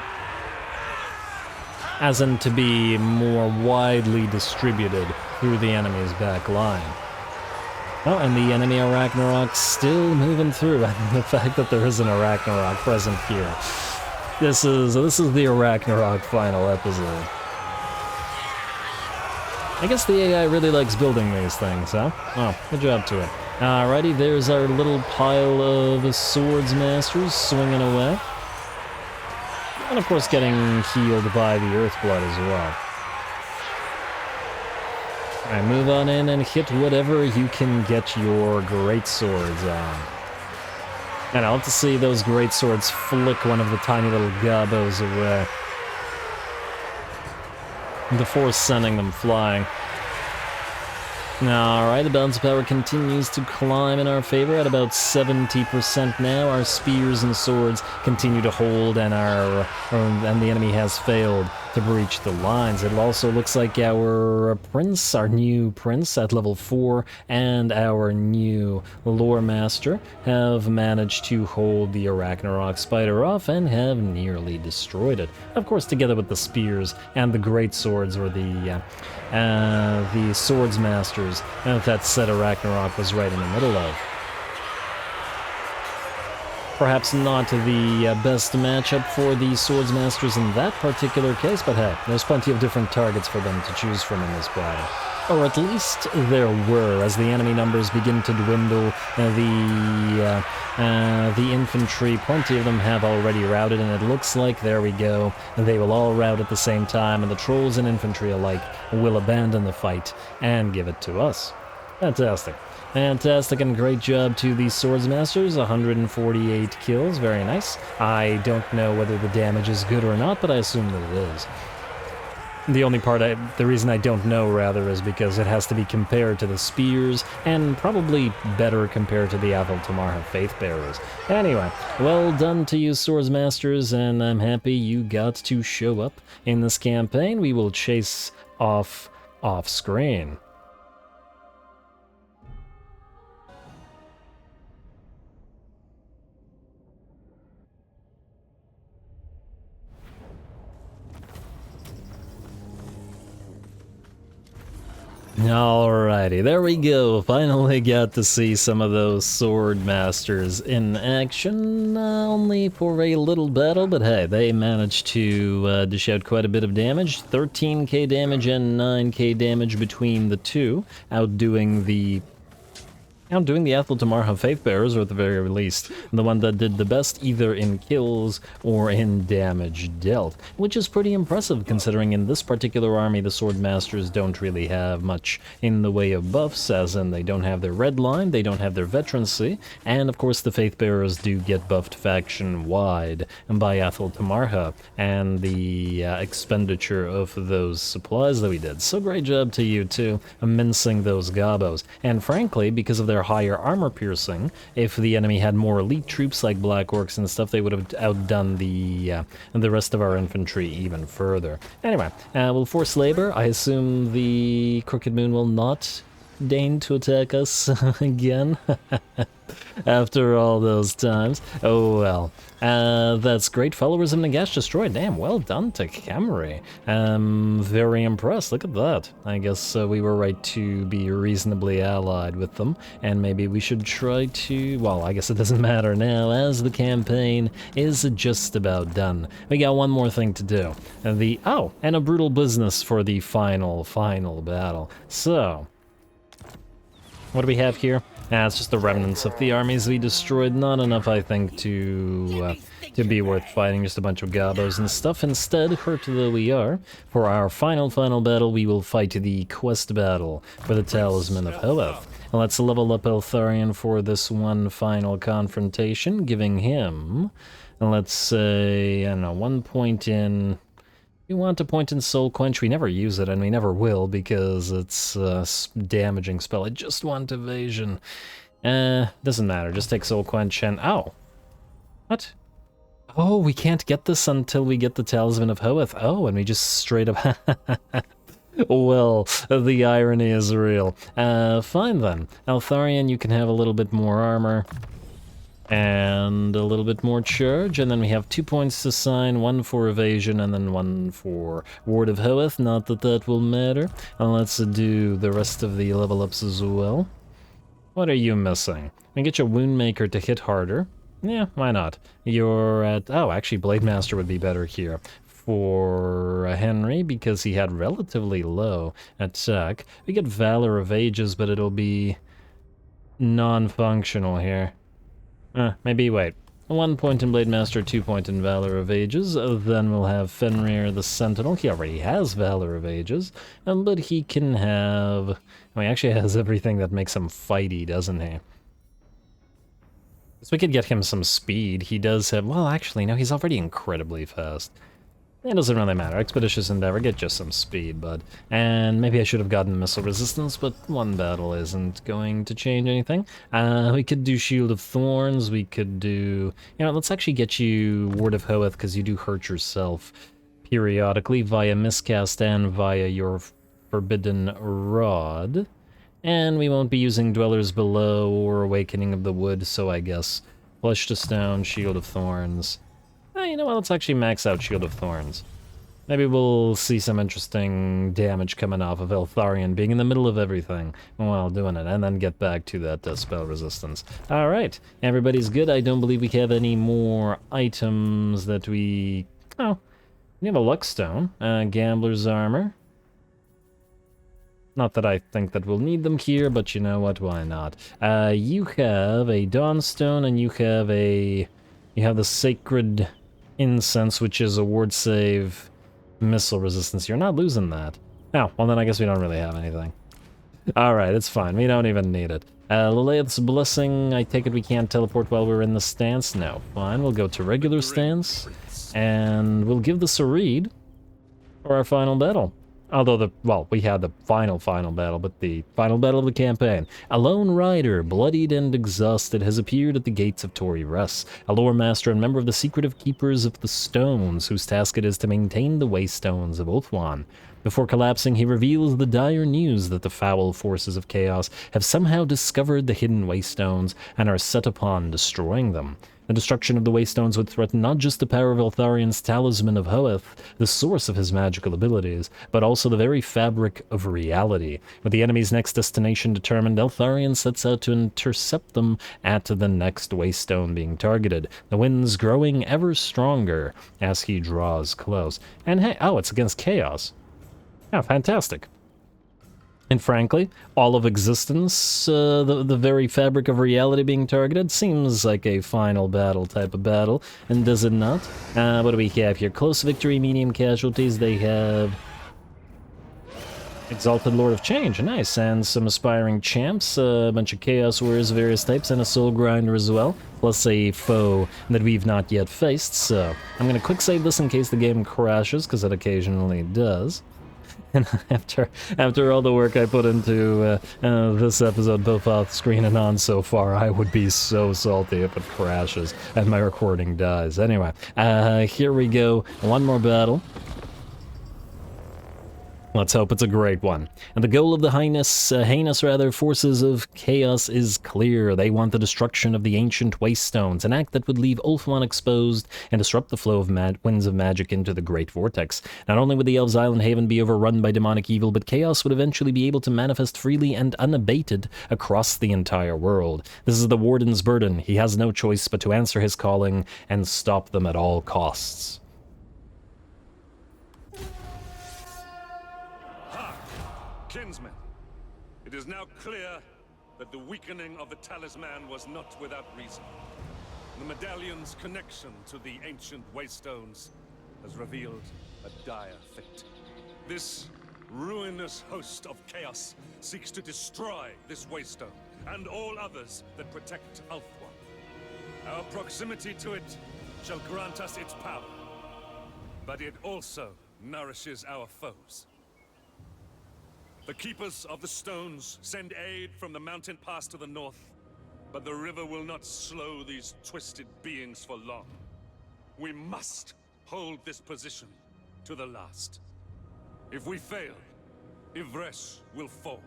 As in to be more widely distributed through the enemy's back line. Oh, and the enemy ARACHNAROK still moving through, and the fact that there is an ARACHNAROK present here. This is the ARACHNAROK final episode. I guess the AI really likes building these things, huh? Oh, good job to it. Alrighty, there's our little pile of swordsmasters swinging away. And of course getting healed by the Earthblood as well. Alright, move on in and hit whatever you can get your great swords on. And I'll have to see those great swords flick one of the tiny little gobos away. Before sending them flying. Alright, the balance of power continues to climb in our favor at about 70% now. Our spears and swords continue to hold, and the enemy has failed to breach the lines. It also looks like our new prince at level 4, and our new lore master have managed to hold the ARACHNAROK spider off and have nearly destroyed it. Of course, together with the spears and the great swords, or the swords masters that said ARACHNAROK was right in the middle of. Perhaps not the best matchup for the swordsmasters in that particular case, but hey, there's plenty of different targets for them to choose from in this battle. Or at least there were, as the enemy numbers begin to dwindle. The infantry, plenty of them have already routed, and it looks like, there we go, they will all rout at the same time, and the trolls and infantry alike will abandon the fight and give it to us. Fantastic. Fantastic, and great job to the swordsmasters. 148 kills, very nice. I don't know whether the damage is good or not, but I assume that it is. The reason I don't know, rather, is because it has to be compared to the spears, and probably better compared to the Aval Tamarha Faithbearers. Anyway, well done to you, swordsmasters, and I'm happy you got to show up in this campaign. We will chase off-screen. Alrighty, there we go. Finally got to see some of those sword masters in action. Only for a little battle, but hey, they managed to dish out quite a bit of damage. 13k damage and 9k damage between the two, outdoing the Athel Faith Bearers, or at the very least, the one that did the best either in kills or in damage dealt, which is pretty impressive considering in this particular army the Sword Masters don't really have much in the way of buffs, as in they don't have their red line, they don't have their veterancy, and of course the Faith Bearers do get buffed faction-wide by Athel and the expenditure of those supplies that we did. So great job to you two, mincing those gobos, and frankly, because of their higher armor piercing, if the enemy had more elite troops like Black Orcs and stuff, they would have outdone the rest of our infantry even further. Anyway, we'll force labor. I assume the Crooked Moon will not deign to attack us again after all those times. Oh well. That's great. Followers of Nagash destroyed. Damn, well done to Camry. Very impressed. Look at that. I guess we were right to be reasonably allied with them, and maybe we should try to... Well, I guess it doesn't matter now, as the campaign is just about done. We got one more thing to do. And a brutal business for the final battle. So, what do we have here? It's just the remnants of the armies we destroyed. Not enough, I think, to be worth fighting. Just a bunch of gobos and stuff. Instead, hurt though we are, for our final battle, we will fight the quest battle for the Talisman of Hoeth. Let's level up Eltharion for this one final confrontation, giving him, let's say, I don't know, 1 point in... We want a point in Soul Quench. We never use it, and we never will, because it's a damaging spell. I just want evasion. Doesn't matter. Just take Soul Quench and... Oh! What? Oh, we can't get this until we get the Talisman of Hoeth. Oh, and we just straight up... Well, the irony is real. Fine then. Eltharion, you can have a little bit more armor. And a little bit more charge, and then we have 2 points to assign, 1 for evasion and then 1 for Ward of Hoeth, not that that will matter. And let's do the rest of the level ups as well. What are you missing? We get your Woundmaker to hit harder. Yeah, why not? You're at... Oh, actually Blade Master would be better here for Henry, because he had relatively low attack. We get Valor of Ages, but it'll be non-functional here. Maybe wait. 1 point in Blade Master, 2 point in Valor of Ages. Then we'll have Fenrir the Sentinel. He already has Valor of Ages, but he can have... Well, he actually has everything that makes him fighty, doesn't he? So we could get him some speed. He does have... Well, actually, no, he's already incredibly fast. It doesn't really matter. Expeditious Endeavor, get just some speed, bud. And maybe I should have gotten missile resistance, but one battle isn't going to change anything. We could do Shield of Thorns, we could do... You know, let's actually get you Ward of Hoeth, because you do hurt yourself periodically via Miscast and via your Forbidden Rod. And we won't be using Dwellers Below or Awakening of the Wood, so I guess Flesh to Stone, Shield of Thorns... You know what, let's actually max out Shield of Thorns. Maybe we'll see some interesting damage coming off of Eltharion being in the middle of everything while doing it, and then get back to that spell resistance. Alright, everybody's good. I don't believe we have any more items that we... Oh, we have a Luckstone, Gambler's Armor. Not that I think that we'll need them here, but you know what, why not? You have a Dawnstone, and you have a... You have the Sacred Incense, which is a ward save missile resistance. You're not losing that. Oh, well then I guess we don't really have anything. Alright, it's fine. We don't even need it. Lilith's Blessing, I take it we can't teleport while we're in the stance? No. Fine, we'll go to regular stance. And we'll give this a read for our final battle. Although we had the final battle, but the final battle of the campaign. A lone rider, bloodied and exhausted, has appeared at the gates of Yvresse, a lore master and member of the secretive Keepers of the Stones, whose task it is to maintain the Waystones of Ulthuan. Before collapsing, he reveals the dire news that the foul forces of chaos have somehow discovered the hidden Waystones and are set upon destroying them. The destruction of the Waystones would threaten not just the power of Eltharion's Talisman of Hoeth, the source of his magical abilities, but also the very fabric of reality. With the enemy's next destination determined, Eltharion sets out to intercept them at the next Waystone being targeted, the winds growing ever stronger as he draws close. And hey, oh, it's against chaos. Oh, fantastic. And frankly, all of existence, the very fabric of reality being targeted, seems like a final battle type of battle, and does it not? What do we have here? Close victory, medium casualties. They have Exalted Lord of Change, nice, and some aspiring champs, a bunch of Chaos Warriors of various types, and a Soul Grinder as well, plus a foe that we've not yet faced, so I'm going to quick save this in case the game crashes, because it occasionally does. And after all the work I put into this episode, both off screen and on so far, I would be so salty if it crashes and my recording dies. Anyway, here we go. One more battle. Let's hope it's a great one. And the goal of the heinous forces of chaos is clear. They want the destruction of the ancient Waystones, an act that would leave Ulthuan exposed and disrupt the flow of winds of magic into the Great Vortex. Not only would the Elves' Island Haven be overrun by demonic evil, but chaos would eventually be able to manifest freely and unabated across the entire world. This is the Warden's burden. He has no choice but to answer his calling and stop them at all costs. Kinsmen, it is now clear that the weakening of the talisman was not without reason. The medallion's connection to the ancient Waystones has revealed a dire fate. This ruinous host of chaos seeks to destroy this Waystone and all others that protect Ulthuan. Our proximity to it shall grant us its power, but it also nourishes our foes. The Keepers of the Stones send aid from the mountain pass to the north, but the river will not slow these twisted beings for long. We must hold this position to the last. If we fail, Yvresse will fall,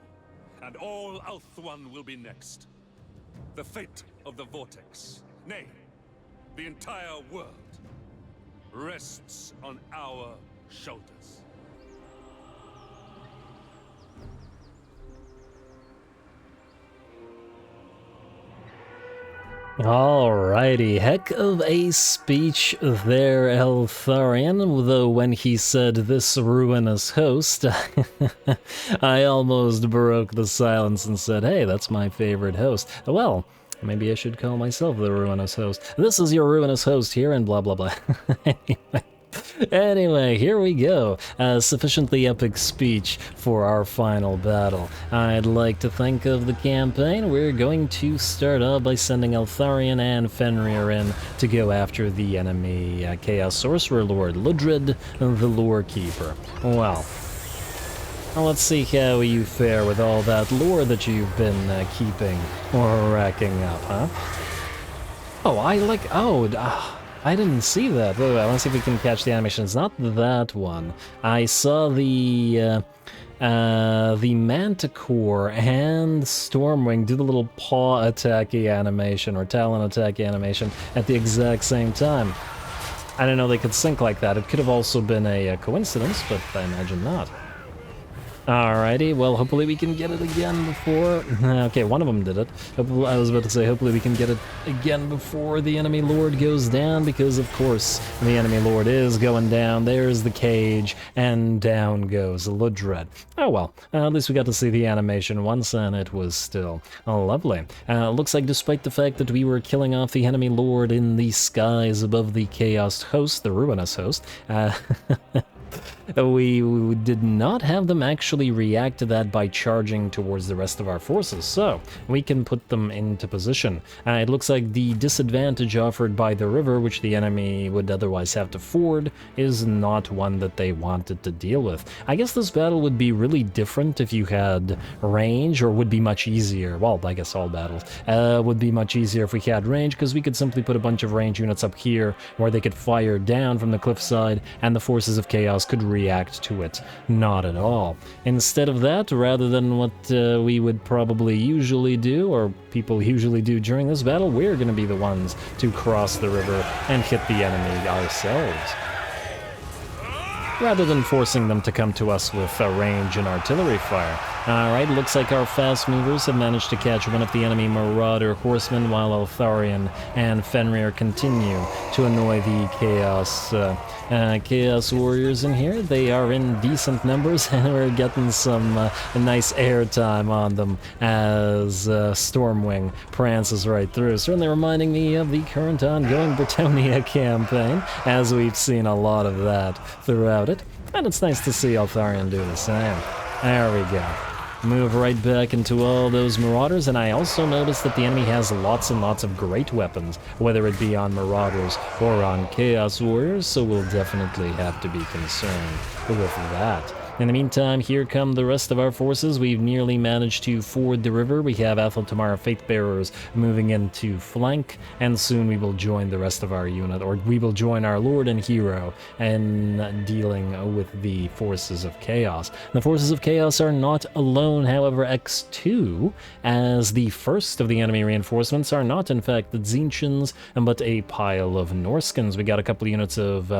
and all Ulthuan will be next. The fate of the Vortex, nay, the entire world, rests on our shoulders. Alrighty, heck of a speech there, Eltharion, though when he said this ruinous host, I almost broke the silence and said, hey, that's my favorite host. Well, maybe I should call myself the ruinous host. This is your ruinous host here, and blah blah blah. Anyway, here we go. A sufficiently epic speech for our final battle. I'd like to think of the campaign. We're going to start off by sending Eltharion and Fenrir in to go after the enemy Chaos Sorcerer Lord, Ludred the Lore Keeper. Well, let's see how you fare with all that lore that you've been keeping or racking up, huh? Oh, I didn't see that. Wait, let's see if we can catch the animation. It's not that one. I saw the Manticore and Stormwing do the little paw attacky animation or talon attacky animation at the exact same time. I didn't know they could sync like that. It could have also been a coincidence, but I imagine not. Alrighty, well, hopefully we can get it again before... Okay, one of them did it. I was about to say, hopefully we can get it again before the enemy lord goes down, because, of course, the enemy lord is going down. There's the cage, and down goes Ludred. Oh well, at least we got to see the animation once, and it was still lovely. Looks like despite the fact that we were killing off the enemy lord in the skies above the Chaos host, the Ruinous host, we did not have them actually react to that by charging towards the rest of our forces, so we can put them into position. It looks like the disadvantage offered by the river, which the enemy would otherwise have to ford, is not one that they wanted to deal with. I guess this battle would be really different if you had range, or would be much easier. Well, I guess all battles would be much easier if we had range, because we could simply put a bunch of range units up here where they could fire down from the cliffside, and the forces of chaos could react to it. Not at all. Instead of that, rather than what we would probably usually do, or people usually do during this battle, we're going to be the ones to cross the river and hit the enemy ourselves, rather than forcing them to come to us with range and artillery fire. Alright, looks like our fast movers have managed to catch one of the enemy Marauder horsemen, while Eltharion and Fenrir continue to annoy the Chaos Warriors in here. They are in decent numbers, and we're getting some nice airtime on them as Stormwing prances right through. Certainly reminding me of the current ongoing Britannia campaign, as we've seen a lot of that throughout it. And it's nice to see Eltharion do the same. There we go. Move right back into all those Marauders, and I also noticed that the enemy has lots and lots of great weapons, whether it be on Marauders or on Chaos Warriors, so we'll definitely have to be concerned with that. In the meantime, here come the rest of our forces. We've nearly managed to ford the river. We have Atheltamara Faithbearers moving in to flank, and soon we will join the rest of our unit, or we will join our Lord and Hero in dealing with the forces of Chaos. The forces of Chaos are not alone, however. X2, as the first of the enemy reinforcements, are not in fact the Tzeentchians, but a pile of Norskins. We got a couple of units of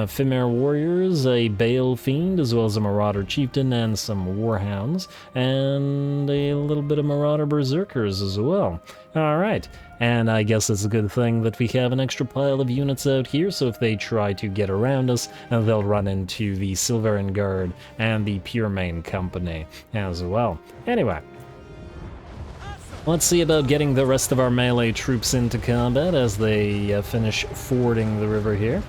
Fimir Warriors, a Bale Fiend, as well as a Marauder Chieftain and some Warhounds, and a little bit of Marauder Berserkers as well. Alright, and I guess it's a good thing that we have an extra pile of units out here, so if they try to get around us, they'll run into the Silverin Guard and the Puremain Company as well. Anyway, let's see about getting the rest of our melee troops into combat as they finish fording the river here.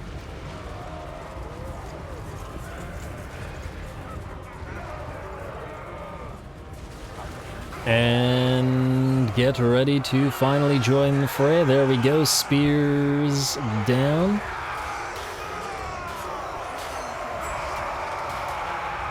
And get ready to finally join the fray. There we go, spears down.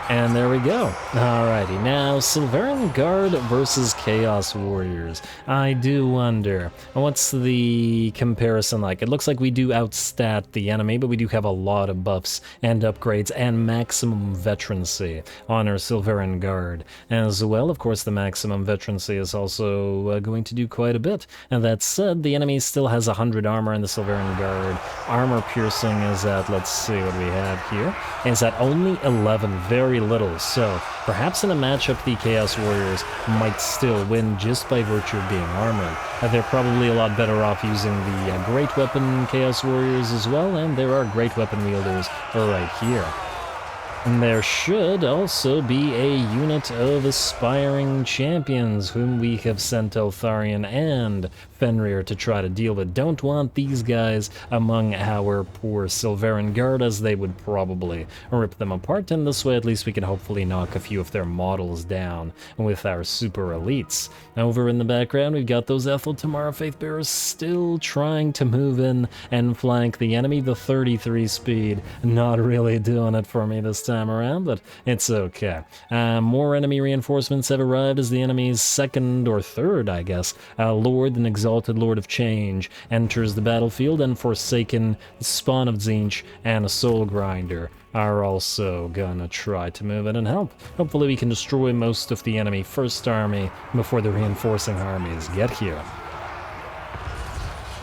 And there we go. Alrighty, now Silverin Guard versus Chaos Warriors. I do wonder, what's the comparison like? It looks like we do outstat the enemy, but we do have a lot of buffs and upgrades and maximum veterancy on our Silverin Guard as well. Of course, the maximum veterancy is also going to do quite a bit. And that said, the enemy still has 100 armor in the Silverin Guard. Armor piercing is at, let's see what we have here, is at only 11, very little. So perhaps in a matchup the Chaos Warriors might still win just by virtue of being armored. They're probably a lot better off using the Great Weapon Chaos Warriors as well, and there are Great Weapon wielders right here. And there should also be a unit of aspiring champions whom we have sent Eltharion and Fenrir to try to deal with. Don't want these guys among our poor Silverin Guard, as they would probably rip them apart, and this way at least we can hopefully knock a few of their models down with our super elites. Over in the background we've got those Atheltamara Faithbearers still trying to move in and flank the enemy. The 33 speed not really doing it for me this time around, but it's okay. More enemy reinforcements have arrived as the enemy's second or third, I guess, Lord, an exalted Lord of Change, enters the battlefield, and Forsaken, Spawn of Tzeentch, and a Soul Grinder are also gonna try to move in and help. Hopefully we can destroy most of the enemy first army before the reinforcing armies get here.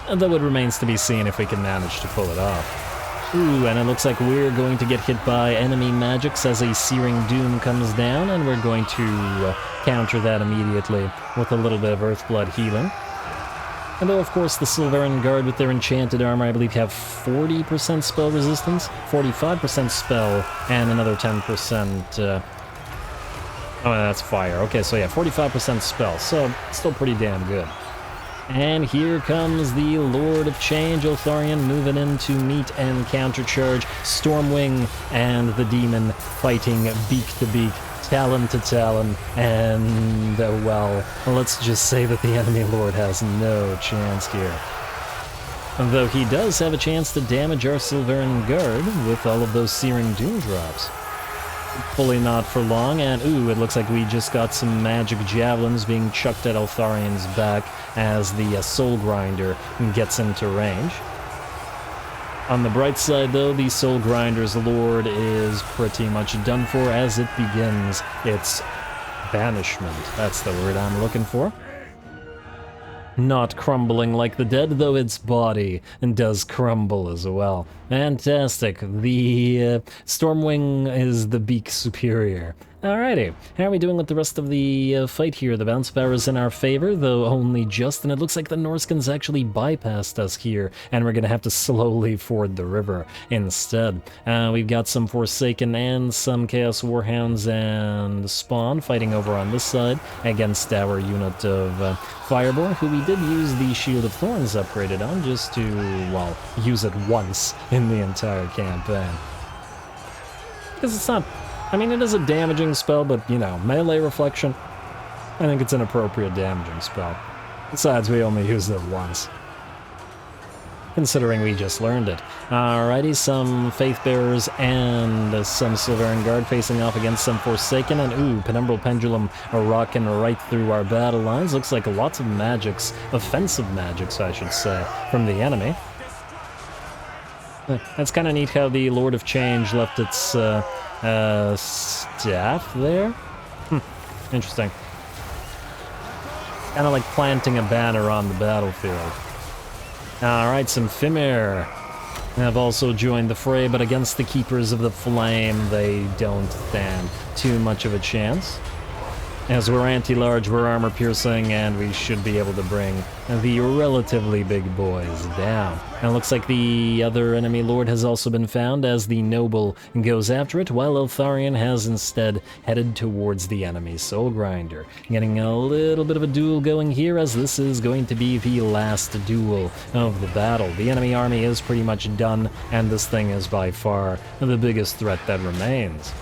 And though it remains to be seen if we can manage to pull it off. Ooh, and it looks like we're going to get hit by enemy magics as a Searing Doom comes down, and we're going to counter that immediately with a little bit of Earthblood healing. And though, of course, the Silverin Guard with their enchanted armor, I believe, have 40% spell resistance, 45% spell, and another 10%... oh, that's fire. Okay, so yeah, 45% spell, so still pretty damn good. And here comes the Lord of Change, Eltharion, moving in to meet and countercharge Stormwing and the Demon fighting beak to beak, talon to talon, and, well, let's just say that the enemy Lord has no chance here. Though he does have a chance to damage our Silverin Guard with all of those Searing Doom drops. Hopefully not for long, and ooh, it looks like we just got some magic javelins being chucked at Eltharion's back as the Soul Grinder gets into range. On the bright side, though, the Soul Grinder's Lord is pretty much done for as it begins its banishment. That's the word I'm looking for. Not crumbling like the dead, though its body does crumble as well. Fantastic. The Stormwing is the beak superior. Alrighty, how are we doing with the rest of the fight here? The bounce power is in our favor, though only just, and it looks like the Norskins actually bypassed us here, and we're gonna have to slowly ford the river instead. We've got some Forsaken and some Chaos Warhounds and Spawn fighting over on this side against our unit of Fireborn, who we did use the Shield of Thorns upgraded on just to, well, use it once in the entire campaign. Because it's not... I mean, it is a damaging spell, but, you know, melee reflection, I think it's an appropriate damaging spell. Besides, we only used it once, considering we just learned it. Alrighty, some Faithbearers and some Silverian Guard facing off against some Forsaken, and ooh, Penumbral Pendulum are rocking right through our battle lines. Looks like lots of magics, offensive magics, I should say, from the enemy. That's kind of neat how the Lord of Change left its staff there. Interesting. Kind of like planting a banner on the battlefield. Alright, some Fimir have also joined the fray, but against the Keepers of the Flame, they don't stand too much of a chance. As we're anti-large, we're armor-piercing, and we should be able to bring the relatively big boys down. And it looks like the other enemy lord has also been found as the noble goes after it, while Eltharion has instead headed towards the enemy Soul Grinder. Getting a little bit of a duel going here, as this is going to be the last duel of the battle. The enemy army is pretty much done, and this thing is by far the biggest threat that remains.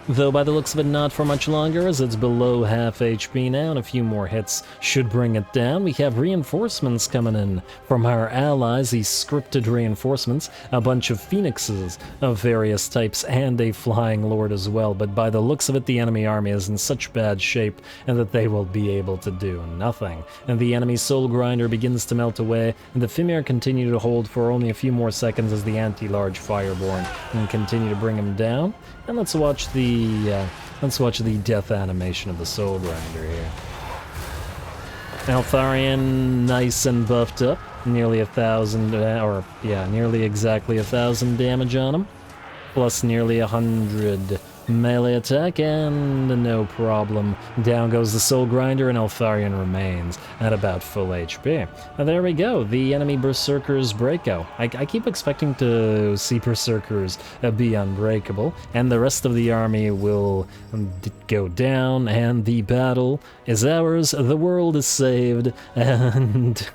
Though by the looks of it not for much longer, as it's below half HP now, and a few more hits should bring it down. We have reinforcements coming in from our allies, these scripted reinforcements, a bunch of phoenixes of various types, and a flying lord as well. But by the looks of it, the enemy army is in such bad shape and that they will be able to do nothing. And the enemy Soul Grinder begins to melt away, and the Fimir continue to hold for only a few more seconds as the anti-large Fireborn and continue to bring him down. And let's watch the death animation of the Soul Grinder here. Eltharion, nice and buffed up, nearly 1,000, nearly exactly 1,000 damage on him, plus nearly 100 melee attack, and no problem. Down goes the Soul Grinder, and Eltharion remains at about full HP. And there we go, the enemy Berserkers breakout. I keep expecting to see Berserkers be unbreakable, and the rest of the army will go down, and the battle is ours, the world is saved, and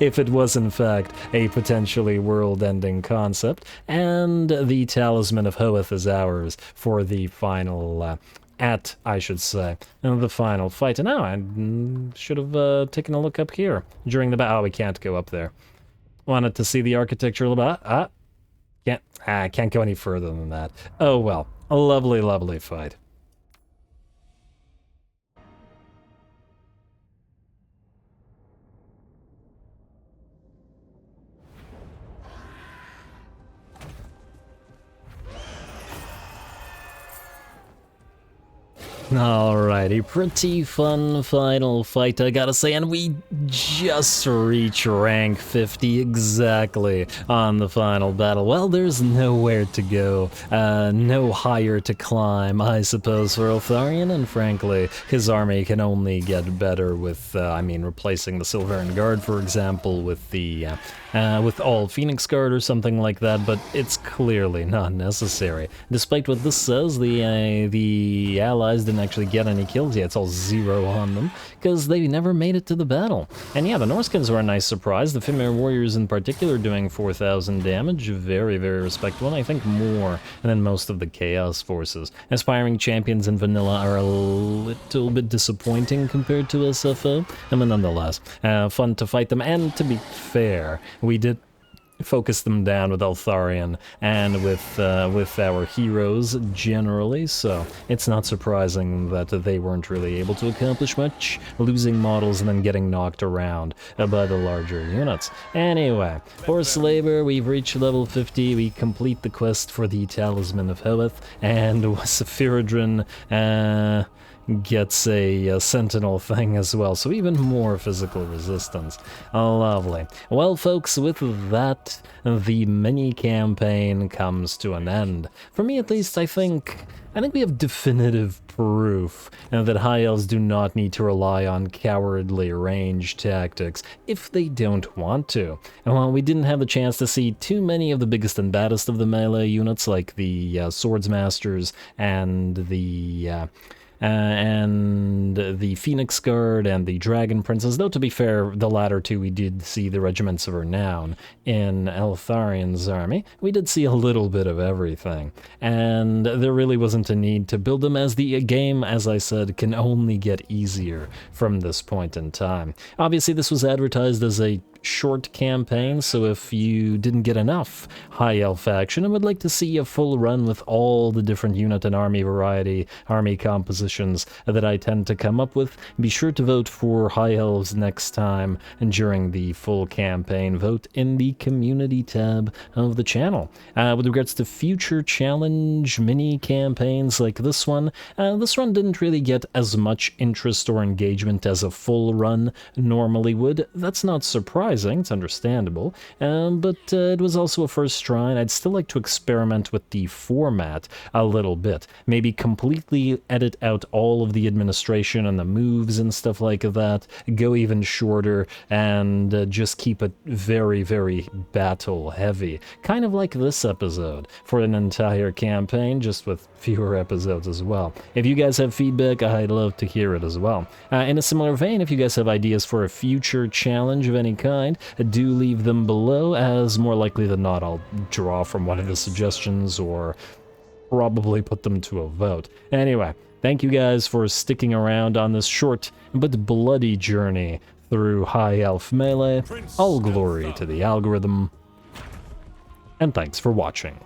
if it was in fact a potentially world-ending concept, and the Talisman of Hoeth is ours for the final, the final fight. And now I should have taken a look up here during the battle. Oh, we can't go up there. Wanted to see the architecture a little bit. Can't go any further than that. Oh well, a lovely, lovely fight. Alrighty, pretty fun final fight, I gotta say, and we just reach rank 50 exactly on the final battle. Well, there's nowhere to go, no higher to climb, I suppose, for Eltharion, and frankly, his army can only get better with, replacing the Silverian Guard, for example, with the, with all Phoenix Guard or something like that, but it's clearly not necessary. Despite what this says, the allies didn't actually get any kills yet. It's all 0 on them, because they never made it to the battle. And yeah, the Norskins were a nice surprise. The Fimir Warriors in particular doing 4,000 damage, very, very respectable, and I think more than most of the Chaos forces. Aspiring champions in vanilla are a little bit disappointing compared to SFO, but nonetheless, fun to fight them, and to be fair, we did focus them down with Eltharion and with our heroes generally, so it's not surprising that they weren't really able to accomplish much, losing models and then getting knocked around by the larger units. Anyway, forced labor, we've reached level 50, we complete the quest for the Talisman of Hoeth, and Sephirodrin gets a sentinel thing as well, so even more physical resistance. Lovely. Well, folks, with that, the mini-campaign comes to an end. For me, at least, I think we have definitive proof that High Elves do not need to rely on cowardly range tactics if they don't want to. And while we didn't have the chance to see too many of the biggest and baddest of the melee units, like the Swordsmasters and the Phoenix Guard and the Dragon Princes, though to be fair, the latter two we did see the regiments of renown in Eltharion's army. We did see a little bit of everything, and there really wasn't a need to build them, as the game, as I said, can only get easier from this point in time. Obviously, this was advertised as a short campaign, so if you didn't get enough High Elf action and would like to see a full run with all the different unit and army variety, army compositions that I tend to come up with, be sure to vote for High Elves next time, and during the full campaign, vote in the community tab of the channel. With regards to future challenge mini campaigns like this one didn't really get as much interest or engagement as a full run normally would. That's not surprising. It's understandable, but it was also a first try, and I'd still like to experiment with the format a little bit. Maybe completely edit out all of the administration and the moves and stuff like that, go even shorter, and just keep it very, very battle-heavy. Kind of like this episode, for an entire campaign, just with fewer episodes as well. If you guys have feedback, I'd love to hear it as well. In a similar vein, if you guys have ideas for a future challenge of any kind, do leave them below, as more likely than not I'll draw from one of the suggestions or probably put them to a vote. Anyway, thank you guys for sticking around on this short but bloody journey through High Elf Melee. All glory to the algorithm, and thanks for watching.